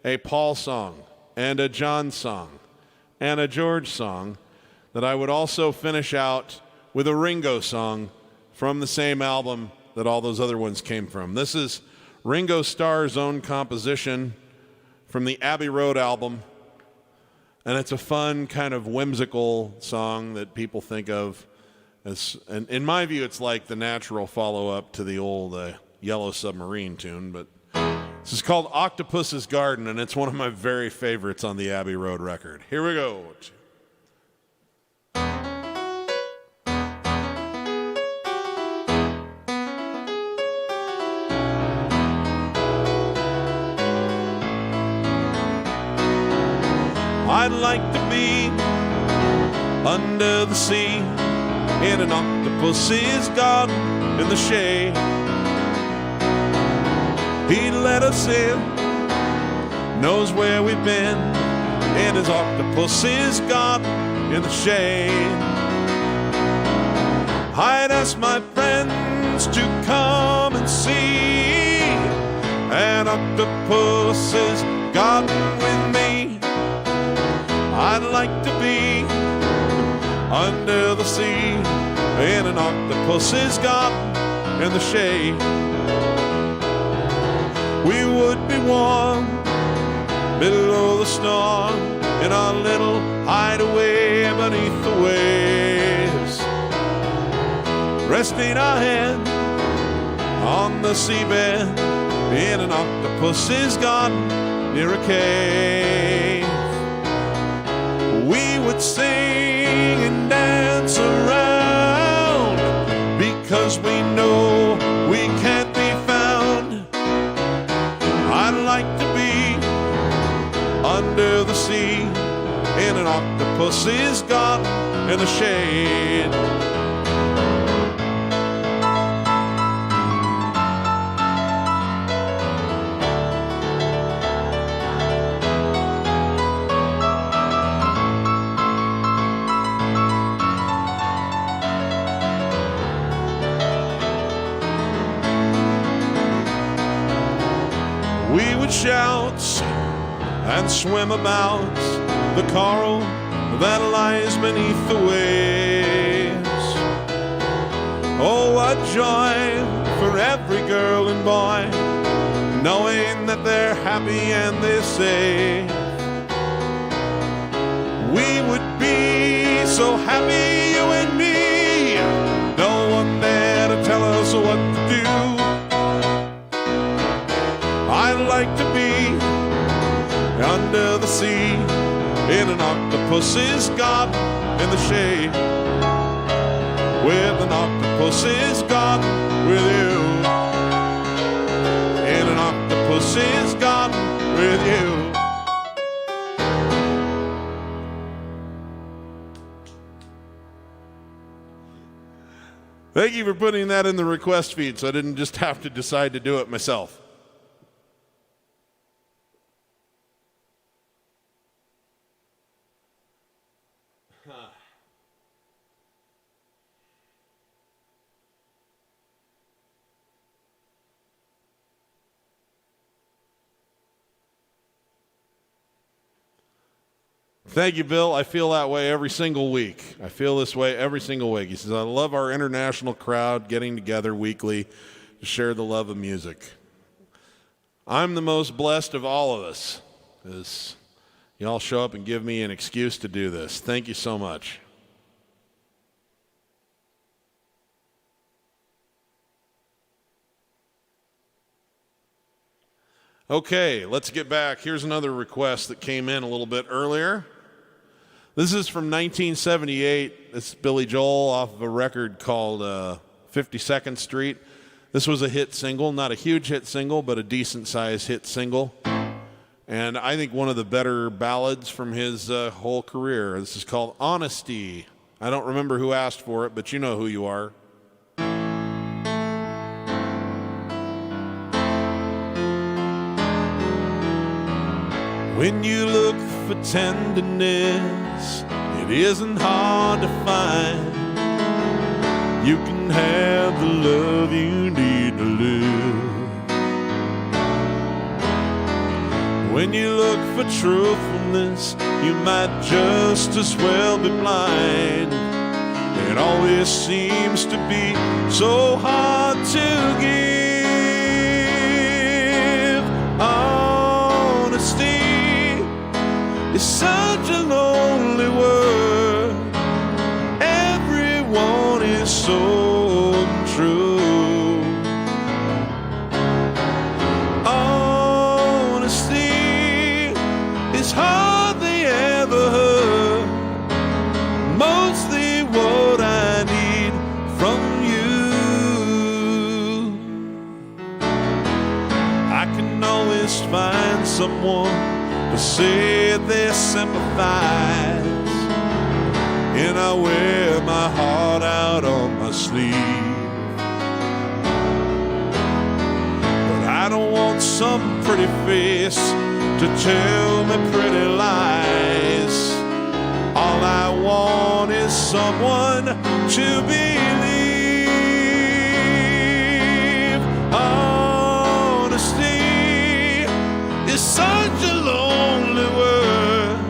a Paul song and a John song and a George song, that I would also finish out with a Ringo song from the same album that all those other ones came from. This is Ringo Starr's own composition from the Abbey Road album, and it's a fun, kind of whimsical song that people think of as, and in my view, it's like the natural follow-up to the old Yellow Submarine tune, but this is called Octopus's Garden, and it's one of my very favorites on the Abbey Road record. Here we go. I'd like to be under the sea in an octopus's garden in the shade. He let us in, knows where we've been, in his octopus's garden in the shade. I'd ask my friends to come and see an octopus's garden with me. I'd like to be under the sea in an octopus's garden in the shade. We would be warm below the storm in our little hideaway beneath the waves, resting our head on the seabed in an octopus's garden near a cave. We would sing and dance around because we know we can't be found. I'd like to be under the sea in an octopus's garden in the shade. We would shout and swim about the coral that lies beneath the waves. Oh, what joy for every girl and boy, knowing that they're happy and they're safe. We would be so happy, you and me, no one there to tell us what to do. I'd like to be under the sea in an octopus's garden in the shade, with an octopus's garden with you, in an octopus's garden with you. Thank you for putting that in the request feed so I didn't just have to decide to do it myself. Thank you, Bill. I feel that way every single week. I feel this way every single week. He says, I love our international crowd getting together weekly to share the love of music. I'm the most blessed of all of us, as y'all show up and give me an excuse to do this. Thank you so much. Okay, let's get back. Here's another request that came in a little bit earlier. This is from 1978. It's Billy Joel off of a record called 52nd Street. This was a hit single, not a huge hit single, but a decent-sized hit single. And I think one of the better ballads from his whole career. This is called Honesty. I don't remember who asked for it, but you know who you are. When you look for tenderness, it isn't hard to find. You can have the love you need to live. When you look for truthfulness, you might just as well be blind. It always seems to be so hard to give. Honesty is such a lonely word. Everyone is so untrue. Honesty is hardly ever heard. Mostly what I need from you. I can always find someone to say they sympathize, and I wear my heart out on my sleeve. But I don't want some pretty face to tell me pretty lies. All I want is someone to believe. Honesty is such a lonely word.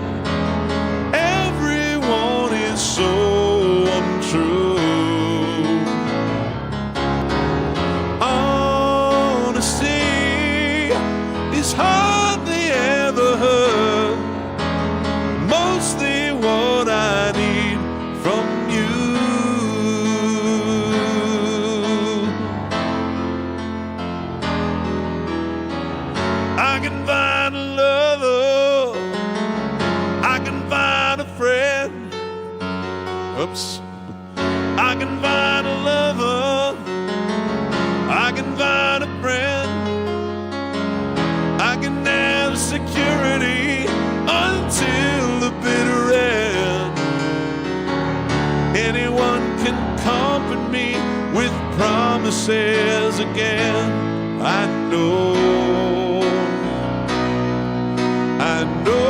Everyone is so untrue. Honesty is hardly ever heard. Mostly what I need from you. I can find a lover, I can find a friend. Oops. I can find a lover, I can find a friend. I can have security until the bitter end. Anyone can comfort me with promises again. I know, I know.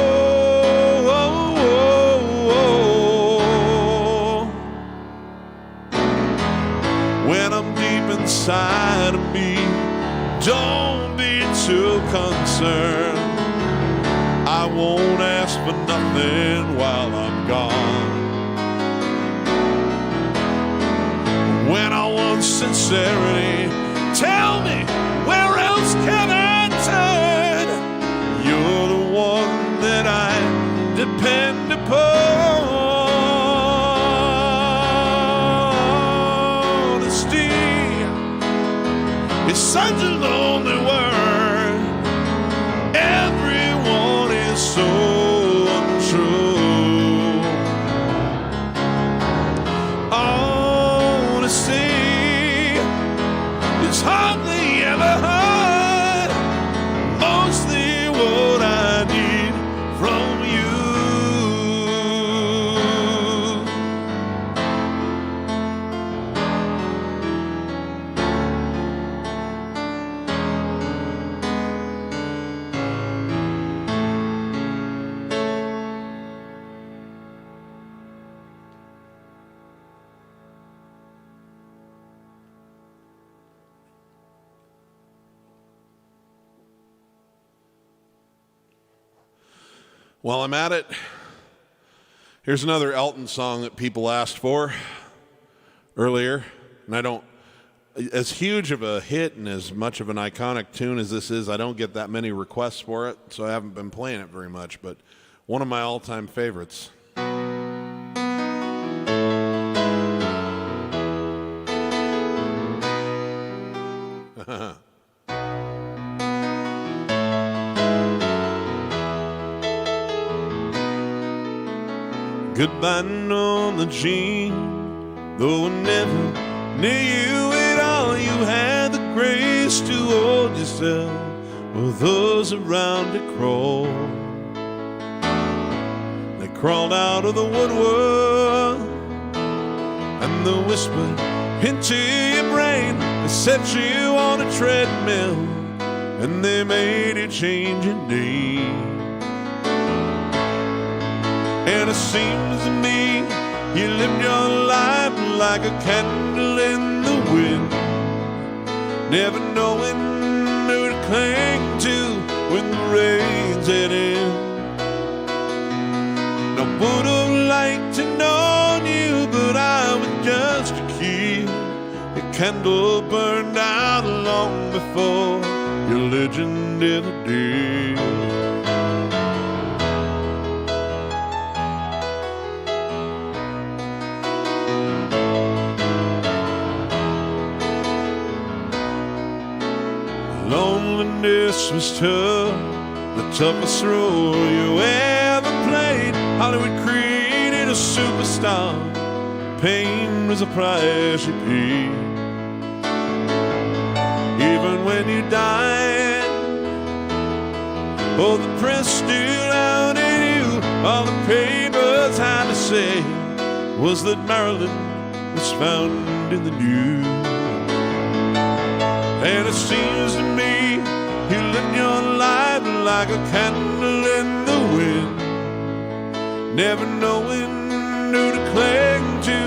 When I'm deep inside of me, don't be too concerned. I won't ask for nothing while I'm gone. When I want sincerity, tell me, where else can I turn? You're the one that I depend upon. Honesty is such a lonely word. Everyone is so untrue. Honesty is hardly ever heard. Mostly what I need from you. While I'm at it, here's another Elton song that people asked for earlier. And I don't, as huge of a hit and as much of an iconic tune as this is, I don't get that many requests for it, so I haven't been playing it very much. But one of my all-time favorites. Goodbye, Norma Jean, though I never knew you at all. You had the grace to hold yourself while those around you crawled. They crawled out of the woodwork and they whispered into your brain. They set you on a treadmill and they made you change your name. And it seems to me you lived your life like a candle in the wind, never knowing who to cling to when the rains heading. I would have liked to know you, but I was just a kid. The candle burned out long before your legend ever did. Loneliness was tough, the toughest role you ever played. Hollywood created a superstar, pain was a price you paid. Even when you died, oh, the press still outed you. All the papers had to say was that Marilyn was found in the news. And it seems to me you lit your life like a candle in the wind, never knowing who to cling to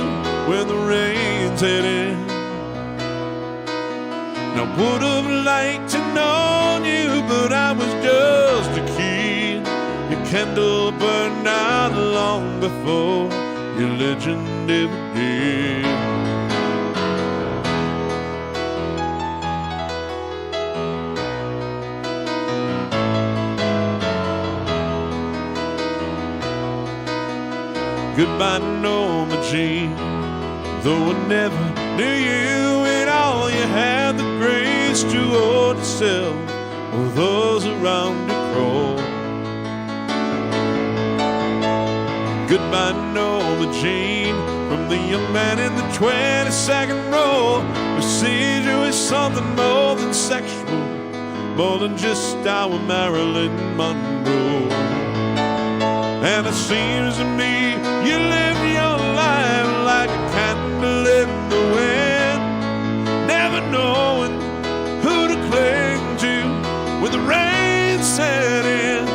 when the rain set in. I would have liked to know you, but I was just a kid. Your candle burned out long before your legend ever did. Goodbye, Norma Jean. Though I never knew you at all, you had the grace to hold yourself while those around you crawl. Goodbye, Norma Jean, from the young man in the 22nd row who sees you as something more than sexual, more than just our Marilyn Monroe. And it seems to me you live your life like a candle in the wind, never knowing who to cling to when the rain set in.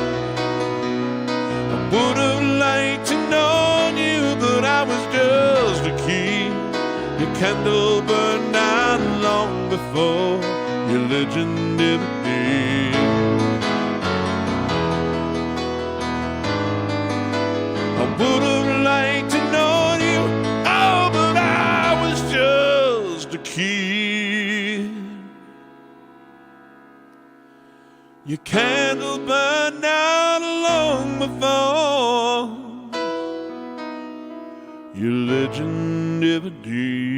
I would have liked to know you, but I was just a kid. Your candle burned out long before your legend ever did. I would have liked to know you, oh, but I was just a kid. Your candle burned out long before your legend ever did.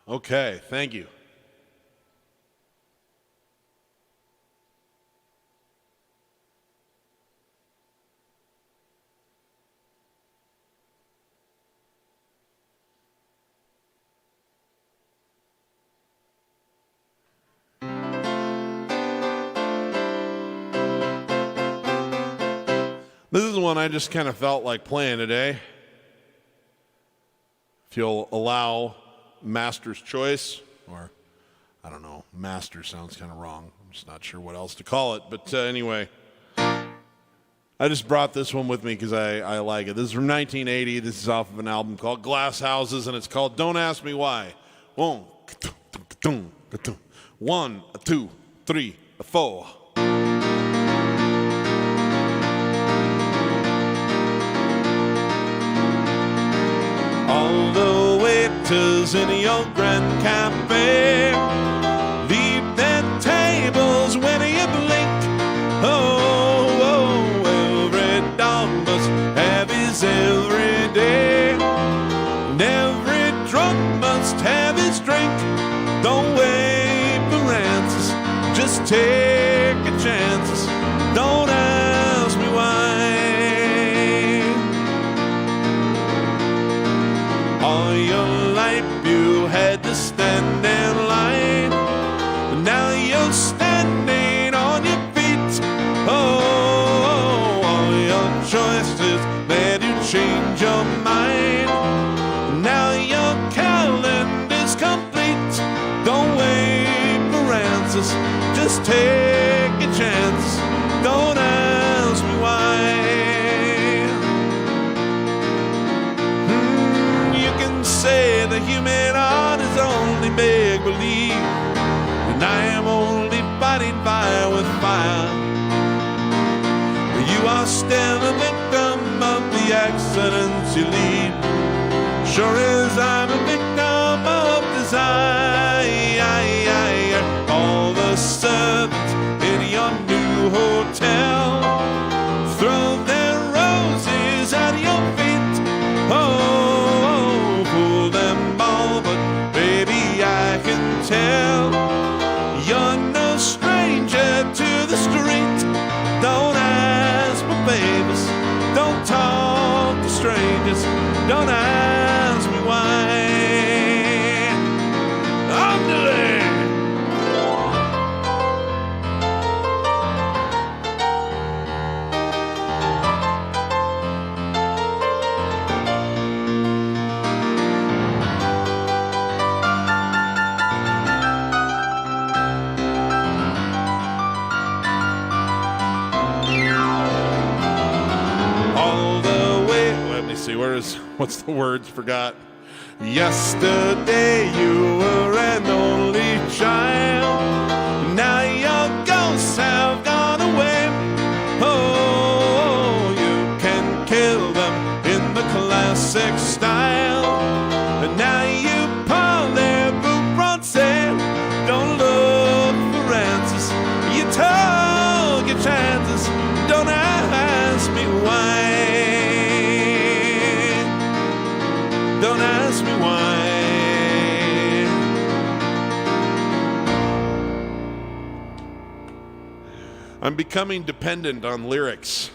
Okay, thank you. This is one I just kind of felt like playing today. If you'll allow Master's choice, or I don't know, master sounds kind of wrong. I'm just not sure what else to call it. But anyway, I just brought this one with me because I like it. This is from 1980. This is off of an album called Glass Houses, and it's called Don't Ask Me Why. 1, 2, 3, 4. All the waiters in your grand cafe leave their tables when you blink. Oh, every dog must have his every day, and every drunk must have his drink. Don't wait for answers, just take a chance. Don't ask me why. All your life you had to stand in line, and now you're standing on your feet. Oh, all your choices made you change your mind. just take a chance. Don't ask me why. You can say the human heart is only make-believe, and I am only fighting fire with fire. You are still a victim of the accidents you lead, sure as I'm a victim of desire. All the servants in your new hotel throw their roses at your feet. Oh, fool them all, but baby, I can tell you're no stranger to the street. Don't ask for favors, don't talk to strangers, don't ask me why. I'm delayed. What's the words? Forgot. Yesterday you were an only child, now your ghosts have gone away. Oh, you can kill them in the classic style, and now you parlez-vous français. Don't look for answers, you took your chances. Don't ask me why. Don't ask me why. I'm becoming dependent on lyrics.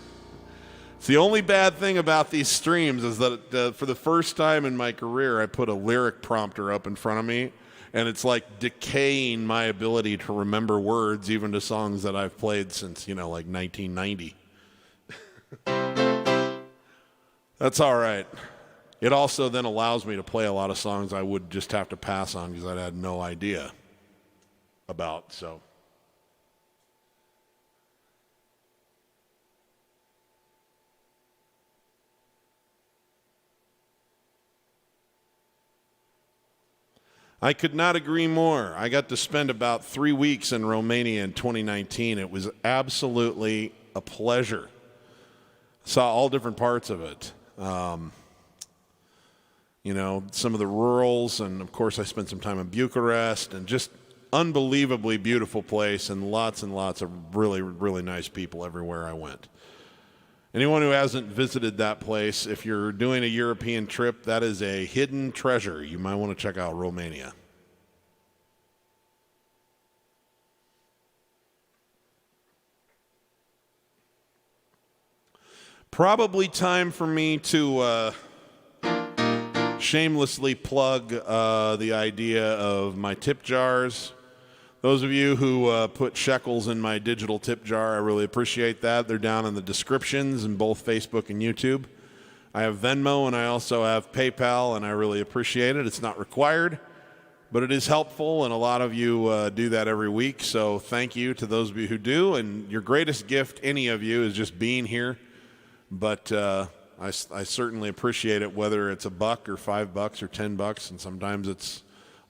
It's the only bad thing about these streams is that for the first time in my career, I put a lyric prompter up in front of me, and it's like decaying my ability to remember words, even to songs that I've played since, like 1990. That's all right. It also then allows me to play a lot of songs I would just have to pass on because I had no idea about, so. I could not agree more. I got to spend about 3 weeks in Romania in 2019. It was absolutely a pleasure. Saw all different parts of it. Some of the rurals, and of course I spent some time in Bucharest, and just unbelievably beautiful place, and lots of really, really nice people everywhere I went. Anyone who hasn't visited that place, if you're doing a European trip, that is a hidden treasure. You might want to check out Romania. Probably time for me to shamelessly plug the idea of my tip jars. Those of you who put shekels in my digital tip jar, I really appreciate that. They're down in the descriptions in both Facebook and YouTube. I have Venmo and I also have PayPal, and I really appreciate it. It's not required, but it is helpful, and a lot of you do that every week. So thank you to those of you who do. And your greatest gift, any of you, is just being here. But I certainly appreciate it, whether it's $1 or $5 or $10, and sometimes it's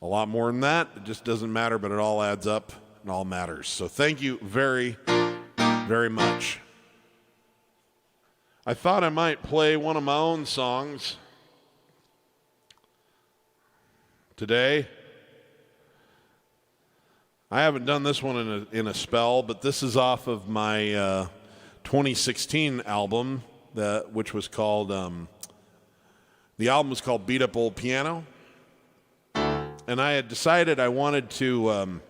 a lot more than that. It just doesn't matter, but it all adds up and all matters. So thank you very, very much. I thought I might play one of my own songs today. I haven't done this one in a spell, but this is off of my 2016 album, which was called, the album was called Beat Up Old Piano. And I had decided I wanted to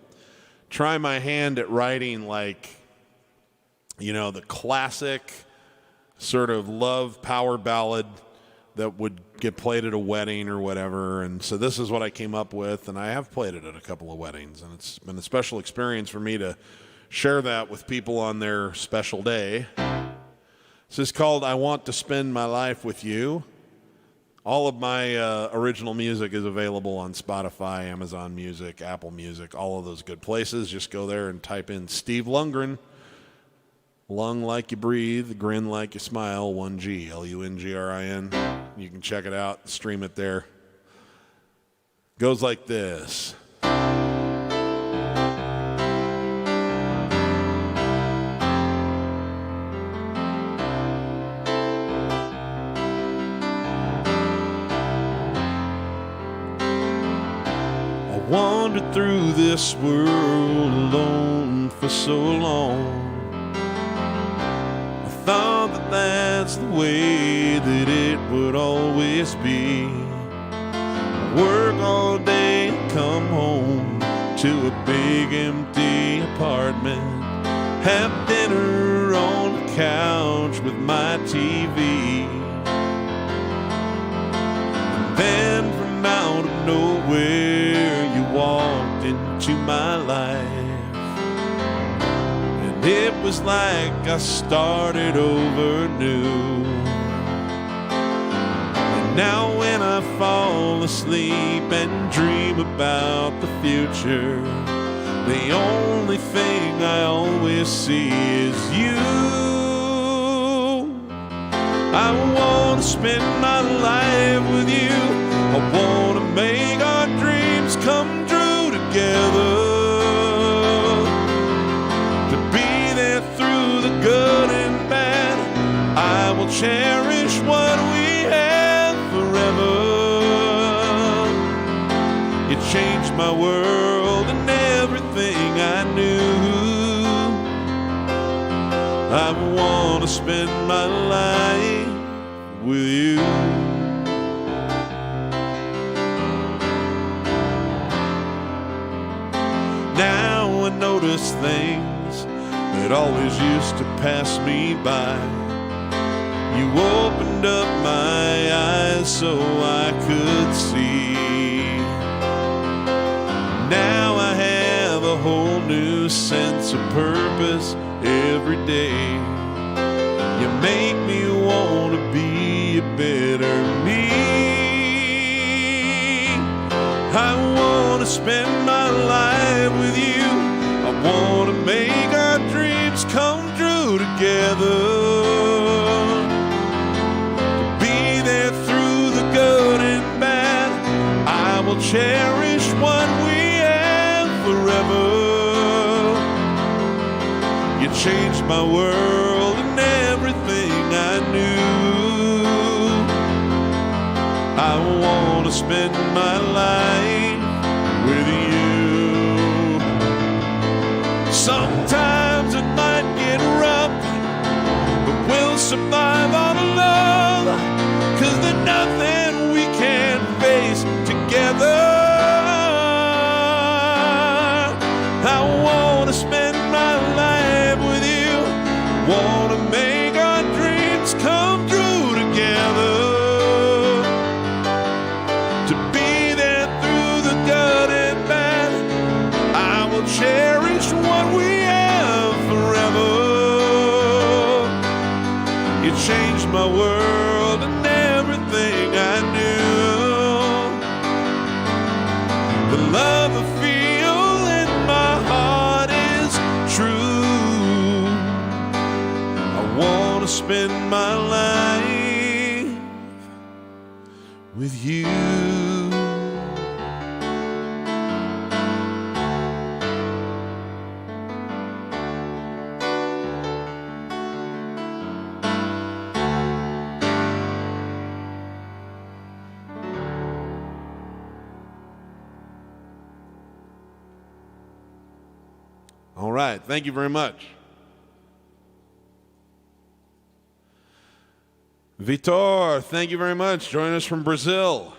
try my hand at writing the classic sort of love power ballad that would get played at a wedding or whatever. And so this is what I came up with, and I have played it at a couple of weddings. And it's been a special experience for me to share that with people on their special day. This is called I Want to Spend My Life With You. All of my original music is available on Spotify, Amazon Music, Apple Music, all of those good places. Just go there and type in Steve Lungrin. Lung like you breathe, grin like you smile, 1G, Lungrin. You can check it out, stream it there. Goes like this. I wandered through this world alone for so long. Thought that that's the way that it would always be. Work all day and come home to a big empty apartment. Have dinner on the couch with my TV. And then from out of nowhere you walked into my life. It was like I started over new. And now when I fall asleep and dream about the future, the only thing I always see is you. I want to spend my life with you. I want to make our dreams come true together. Good and bad, I will cherish what we have forever. You changed my world and everything I knew. I want to spend my life with you. Now I notice things that always used to pass me by. You opened up my eyes so I could see. Now I have a whole new sense of purpose every day. You make me want to be a better me. I want to spend my life with you. I want to make our dreams come true together. To be there through the good and bad, I will cherish what we have forever. You changed my world and everything I knew. I want to spend my life with you. Sometimes it might get rough, but we'll survive on love, 'cause there's nothing we can't face together. I want to spend my life with you. Want to make our dreams come true together. To be there through the good and bad, I will cherish what we have forever. You changed my world and everything I knew. The love I feel in my heart is true. I want to spend my life with you. All right, thank you very much. Vitor, thank you very much. Join us from Brazil.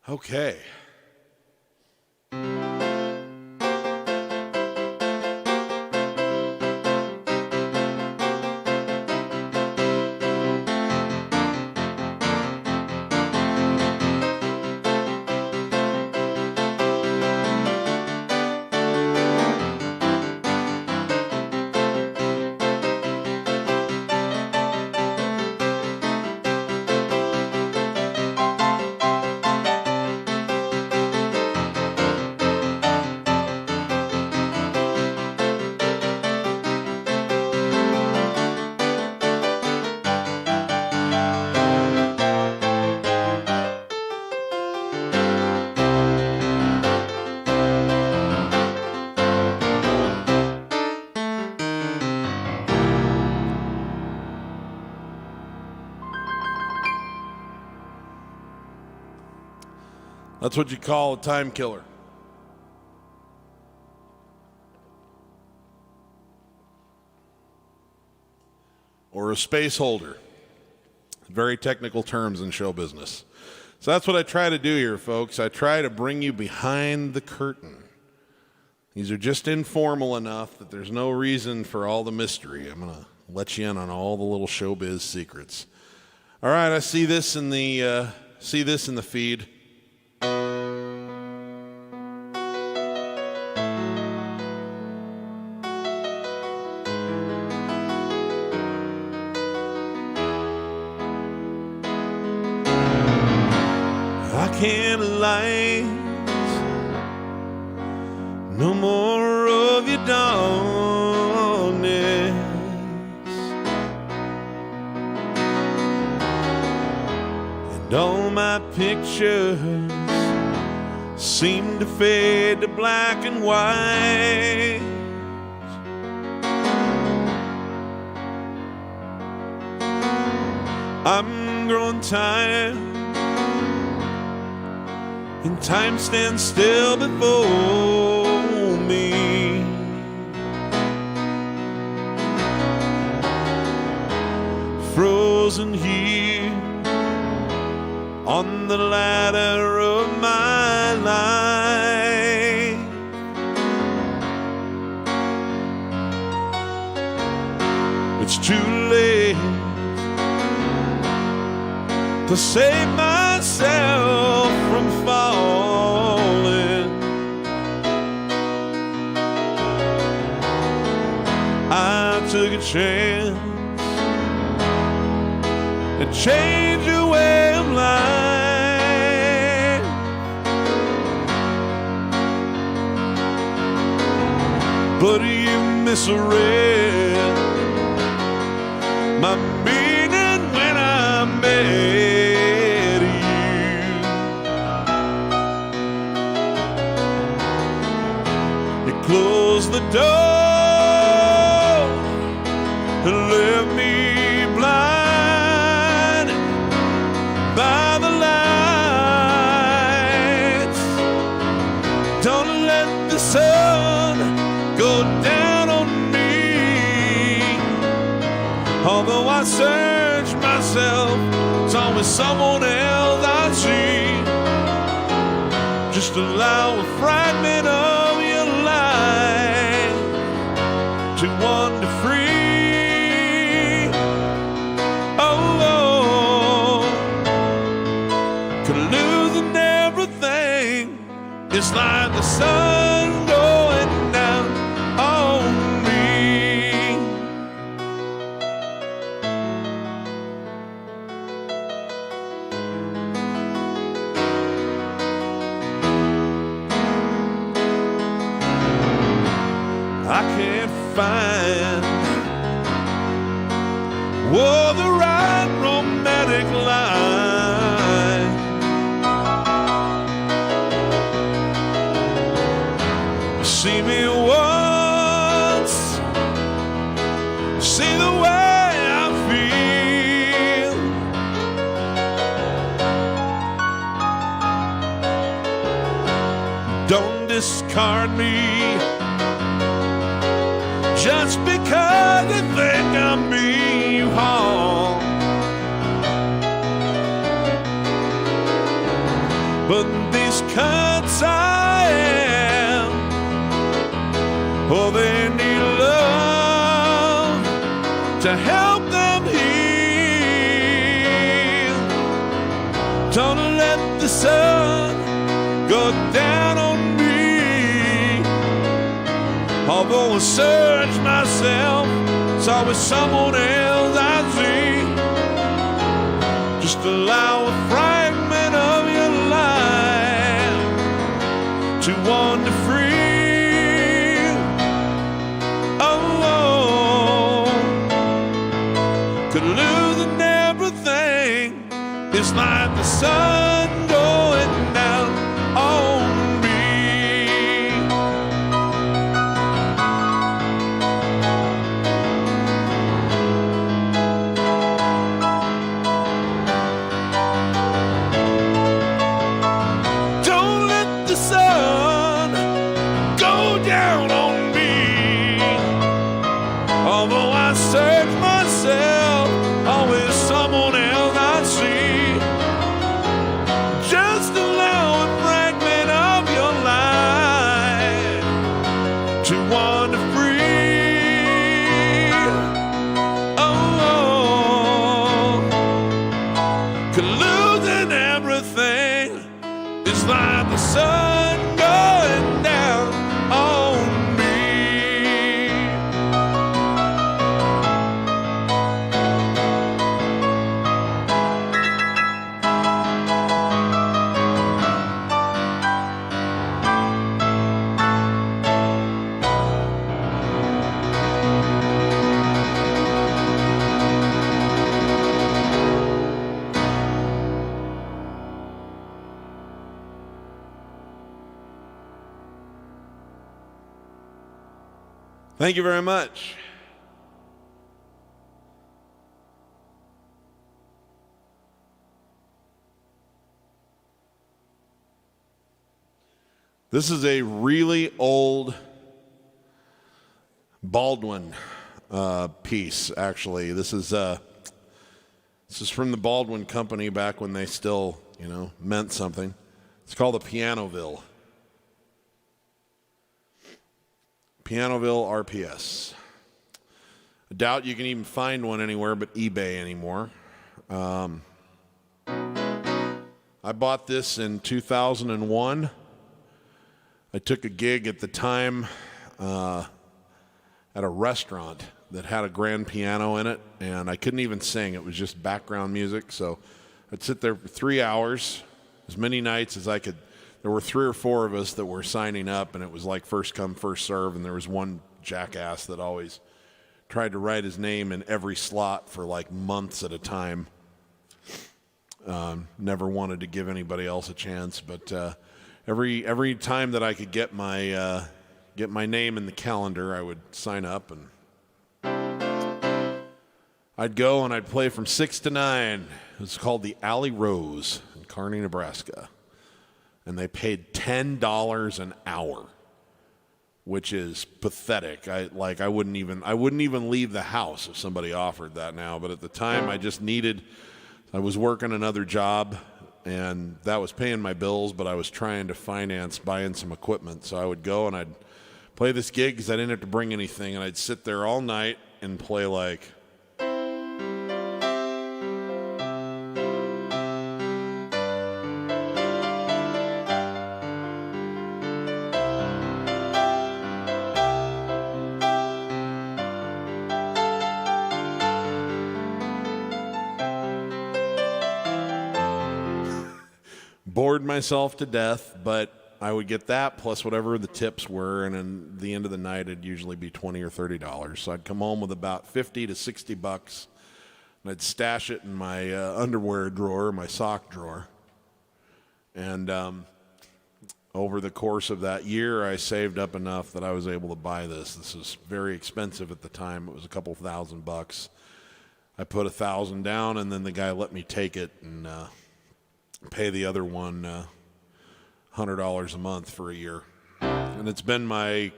Okay. That's what you call a time killer. Or a space holder. Very technical terms in show business. So that's what I try to do here, folks. I try to bring you behind the curtain. These are just informal enough that there's no reason for all the mystery. I'm going to let you in on all the little showbiz secrets. All right, I see this in the feed. Candlelight, no more of your darkness, and all my pictures seem to fade to black and white. I'm growing tired, and time stands still before me. Frozen here on the ladder of my life. It's too late to save myself from falling. I took a chance and changed your way of life, but you misread my meaning when I met you. You closed the door and left me blind by the lights. Don't let the sun go down on me. Although I search myself, it's always someone else I see. Just allow a fragment of your life to wander free. It's like the sun going down on me. I can't find the right romantic line. See me once, see the way I feel. Don't discard me just because you think I mean you harm. But these cuts I am, oh, they need love to help them heal. Don't let the sun go down on me. Although I search myself, it's always someone else I see. Just allow a fragment of your life to wander free. Losing everything, it's like the sun going down on me. Don't I search myself, always someone else I see. Just allow a fragment of your life to wander free. Oh, 'cause losing everything is like the sun going down on me. Thank you very much. This is a really old Baldwin piece, actually. This is from the Baldwin Company back when they still, meant something. It's called the Pianoville. Pianoville RPS. I doubt you can even find one anywhere but eBay anymore. I bought this in 2001. I took a gig at the time at a restaurant that had a grand piano in it, and I couldn't even sing. It was just background music, so I'd sit there for 3 hours, as many nights as I could. There were 3 or 4 of us that were signing up, and it was like first come, first serve, and there was one jackass that always tried to write his name in every slot for like months at a time. Never wanted to give anybody else a chance, but every time that I could get my name in the calendar, I would sign up, and I'd go and I'd play from 6 to 9. It was called the Alley Rose in Kearney, Nebraska. And they paid $10 an hour, which is pathetic. I wouldn't even leave the house if somebody offered that now. But at the time, I was working another job, and that was paying my bills. But I was trying to finance buying some equipment, so I would go and I'd play this gig because I didn't have to bring anything, and I'd sit there all night and play like. Bored myself to death, but I would get that plus whatever the tips were, and at the end of the night it'd usually be $20 or $30. So I'd come home with about $50 to $60, and I'd stash it in my underwear drawer, my sock drawer. And over the course of that year, I saved up enough that I was able to buy this. This was very expensive at the time. It was a couple $1,000. I put $1,000 down, and then the guy let me take it and pay the other one $100 a month for a year. And it's been my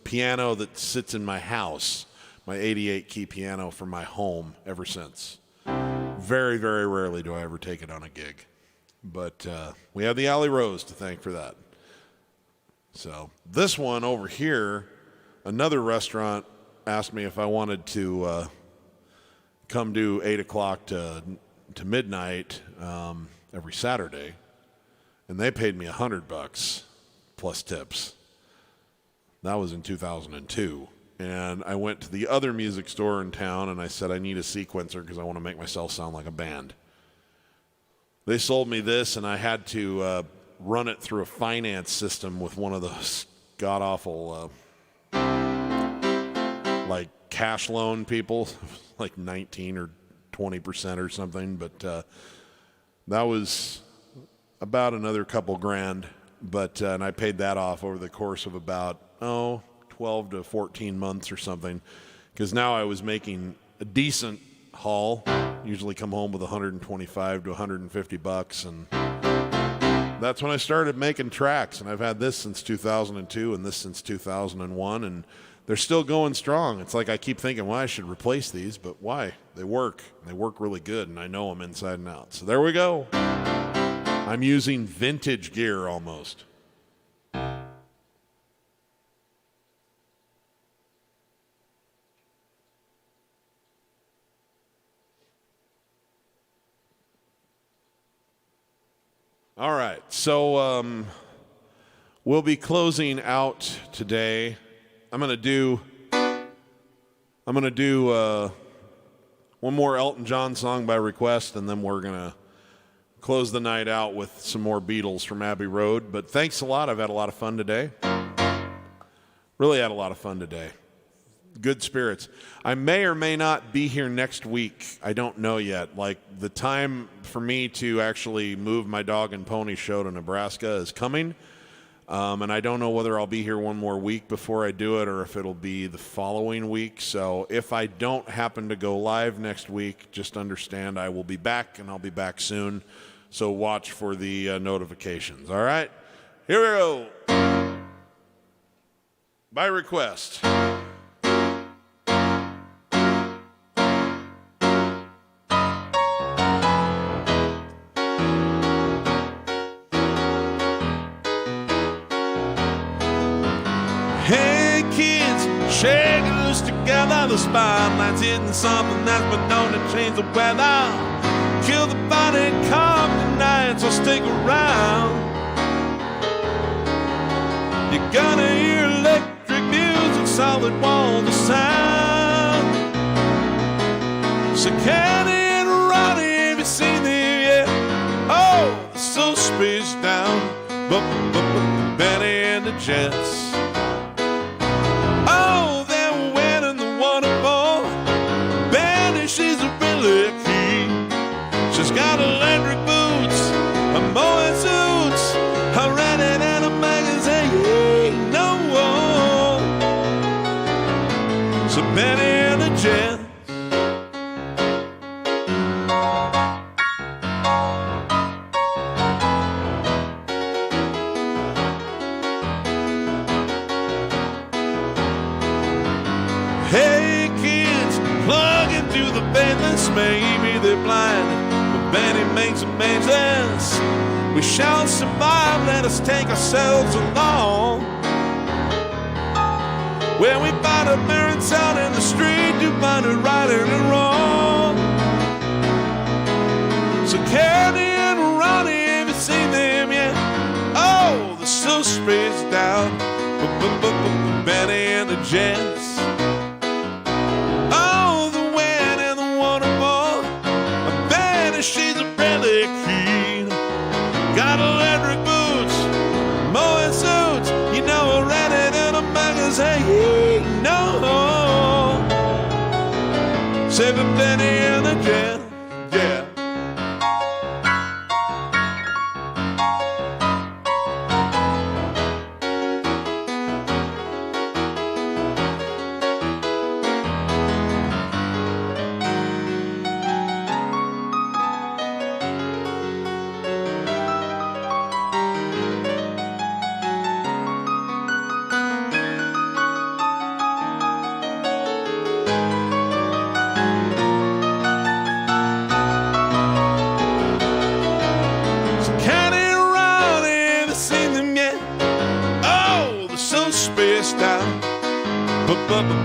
piano that sits in my house, my 88 key piano from my home ever since. Very, very rarely do I ever take it on a gig. But we have the Alley Rose to thank for that. So this one over here, another restaurant asked me if I wanted to come do 8 o'clock to midnight every Saturday, and they paid me $100 plus tips. That was in 2002, and I went to the other music store in town, and I said I need a sequencer because I want to make myself sound like a band. They sold me this, and I had to run it through a finance system with one of those god-awful like cash loan people, like 19 or 20% or something, but that was about another couple grand, but and I paid that off over the course of about 12 to 14 months or something, because now I was making a decent haul, usually come home with $125 to $150, and that's when I started making tracks, and I've had this since 2002 and this since 2001, and they're still going strong. It's like I keep thinking, well, I should replace these, but why? They work. They work really good, and I know them inside and out. So there we go. I'm using vintage gear almost. All right, so we'll be closing out today. I'm gonna do one more Elton John song by request, and then we're gonna close the night out with some more Beatles from Abbey Road. But thanks a lot. I've had a lot of fun today. Really had a lot of fun today. Good spirits. I may or may not be here next week. I don't know yet. Like, the time for me to actually move my dog and pony show to Nebraska is coming. And I don't know whether I'll be here one more week before I do it or if it'll be the following week. So if I don't happen to go live next week, just understand I will be back, and I'll be back soon. So watch for the notifications. All right? Here we go. By request. Hey kids, shake it loose together. The spotlight's hitting something that's been known to change the weather. Kill the body calm tonight, so stick around. You're gonna hear electric music, solid walls of sound. So Kenny and Ronnie, have you seen them yet? Oh, they're so spaced down. Bennie and the Jets. She's a really keen. She's got electric boots, a mowing suits, a Reddit and a magazine. No one. So Bennie and the Jets. Hey kids, plug into the Bayless. Maybe they're blind, but Bennie makes them ageless. We shall survive, let us take ourselves along. Where we find our parents out in the street, do find it right and wrong. So Kenny and Ronnie, have you seen them yet? Oh, they're so spaced out. Bennie and the Jets. She's a really keen. Got electric boots, mowing suits. You know, a Reddit and a magazine. No. Saving Bennie and the Jet. Yeah.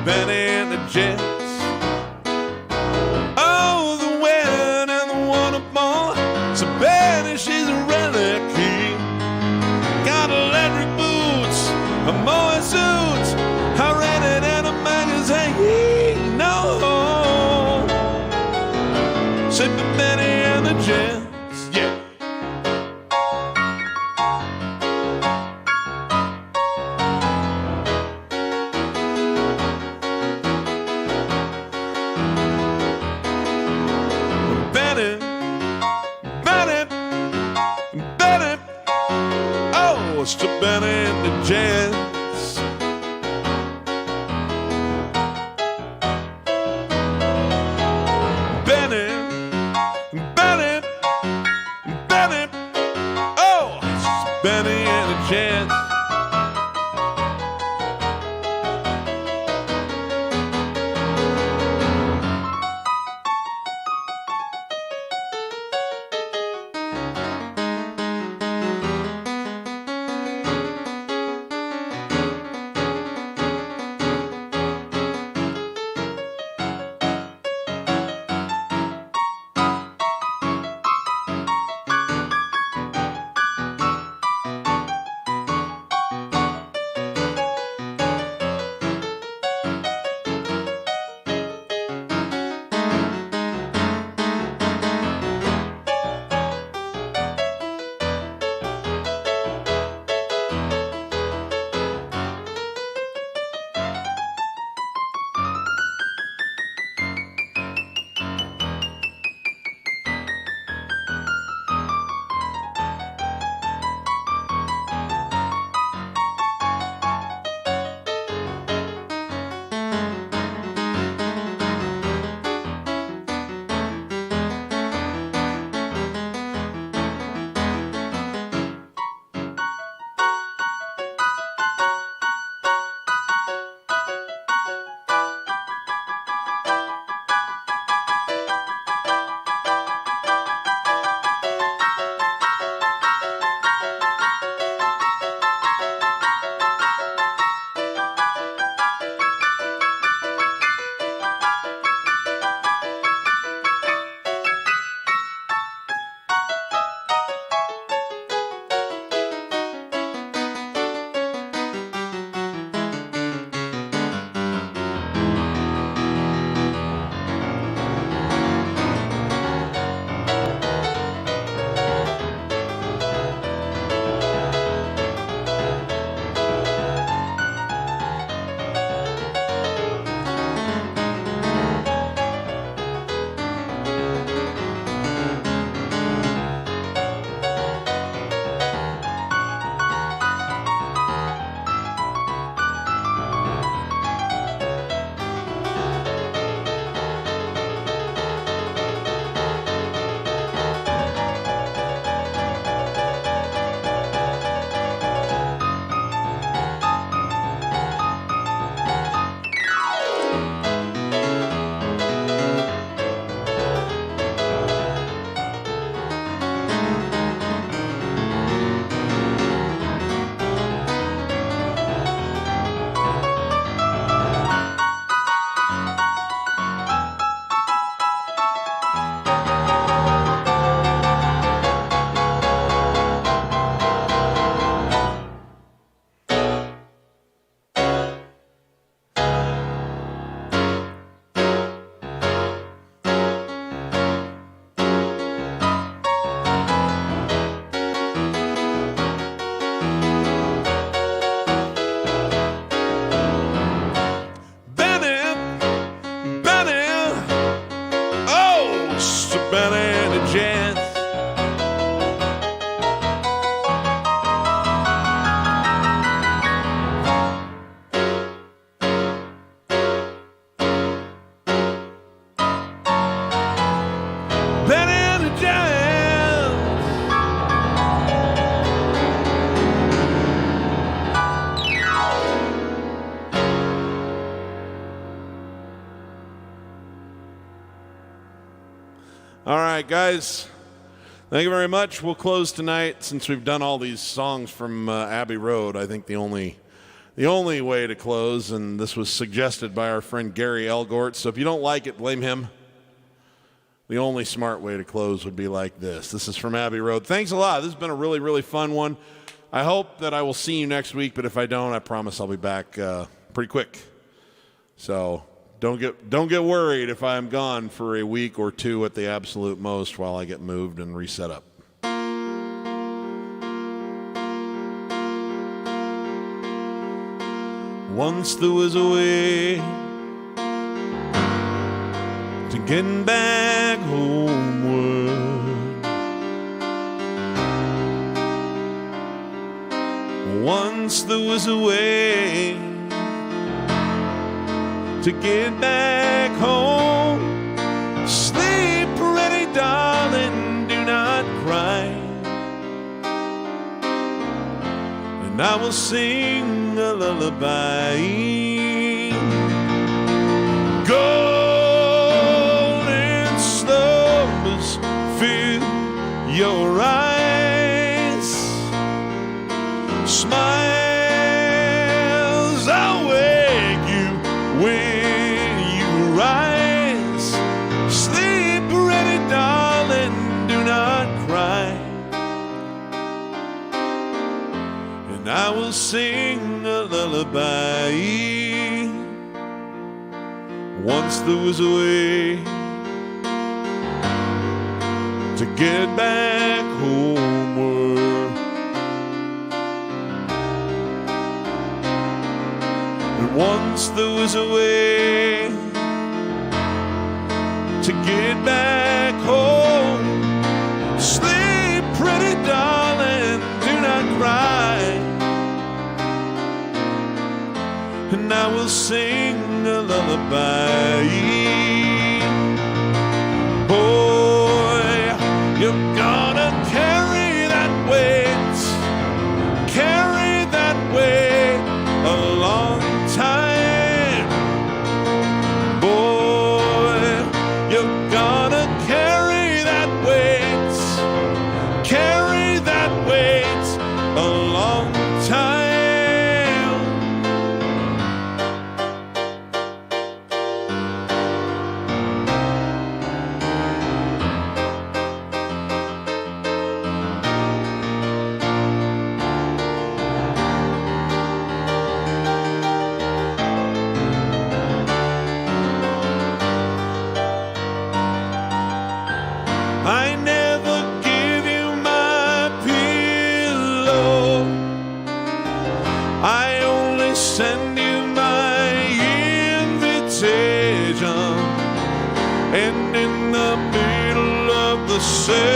Bennie and the Jets. Oh, the wind and the waterfall. So Bennie, she's a really keen. Got electric boots, a mowing suits, a Reddit and a magazine. No. Sipping Bennie and the Jets. Yeah. All right, guys. Thank you very much. We'll close tonight since we've done all these songs from Abbey Road. I think the only way to close, and this was suggested by our friend Gary Elgort, so if you don't like it, blame him. The only smart way to close would be like this. This is from Abbey Road. Thanks a lot. This has been a really, really fun one. I hope that I will see you next week, but if I don't, I promise I'll be back pretty quick. So don't get worried if I'm gone for a week or two at the absolute most while I get moved and reset up. Once there was a way to get back homeward. Once there was a way to get back home. Sleep, pretty darling, do not cry. And I will sing a lullaby. Golden slumbers fill your eyes. Smiles awake you when you rise. Sleep, pretty darling, do not cry. And I will sing a lullaby. Once there was a way to get back homeward. And once there was a way to get back home. Sleep, pretty darling, do not cry. And I will sing a lullaby. Boy, you're gonna carry that weight, carry that weight a long time. Boy, you're gonna carry that weight, carry that weight a long time. I never give you my pillow. I only send you my invitation. And in the middle of the celebration,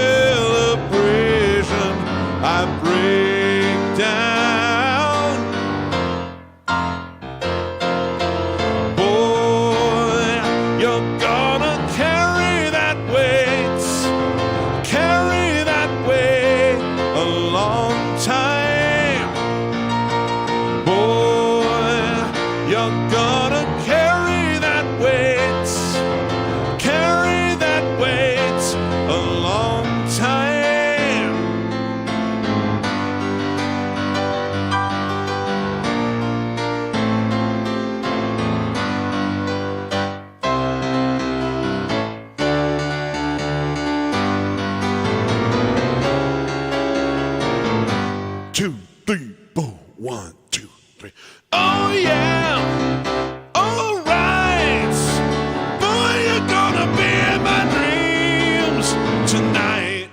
I break down. Boy, you're gonna carry that weight, carry that weight a long time. Boy, you're gonna carry that weight, carry that weight a long time. Two, three, four, 1, 2, 3. Oh yeah, all right. Boy, you're gonna be in my dreams tonight.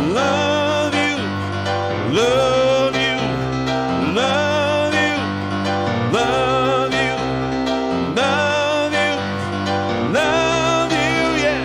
Love you, love you, love you, love you, love you, love you, yeah.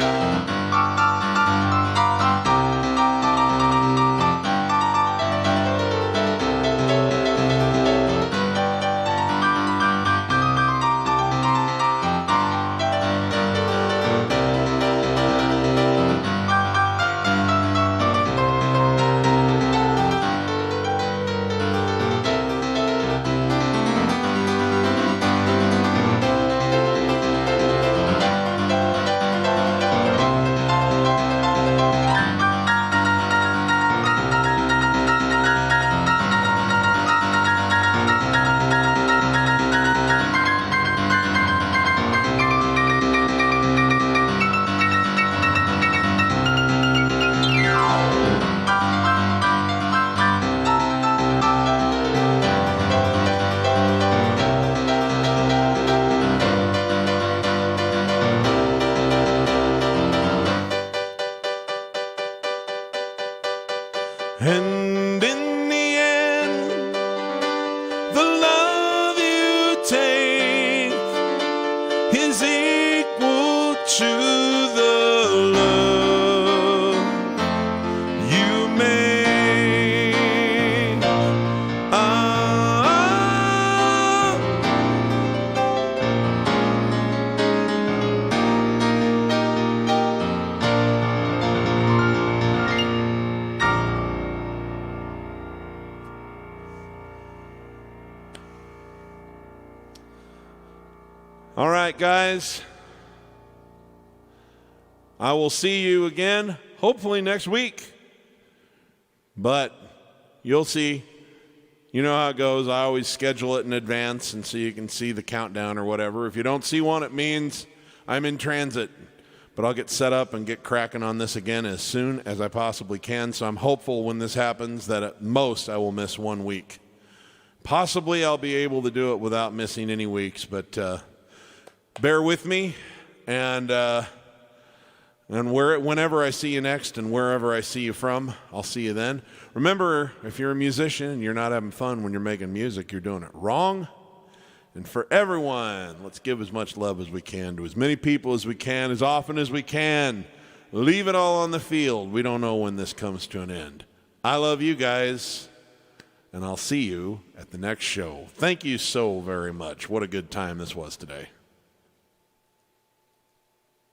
All right, guys. I will see you again, hopefully next week. But you'll see. You know how it goes. I always schedule it in advance and so you can see the countdown or whatever. If you don't see one, it means I'm in transit. But I'll get set up and get cracking on this again as soon as I possibly can. So I'm hopeful when this happens that at most I will miss 1 week. Possibly I'll be able to do it without missing any weeks, but bear with me. And whenever I see you next and wherever I see you from, I'll see you then. Remember, if you're a musician and you're not having fun when you're making music, you're doing it wrong. And for everyone, let's give as much love as we can to as many people as we can, as often as we can. Leave it all on the field. We don't know when this comes to an end. I love you guys, and I'll see you at the next show. Thank you so very much. What a good time this was today.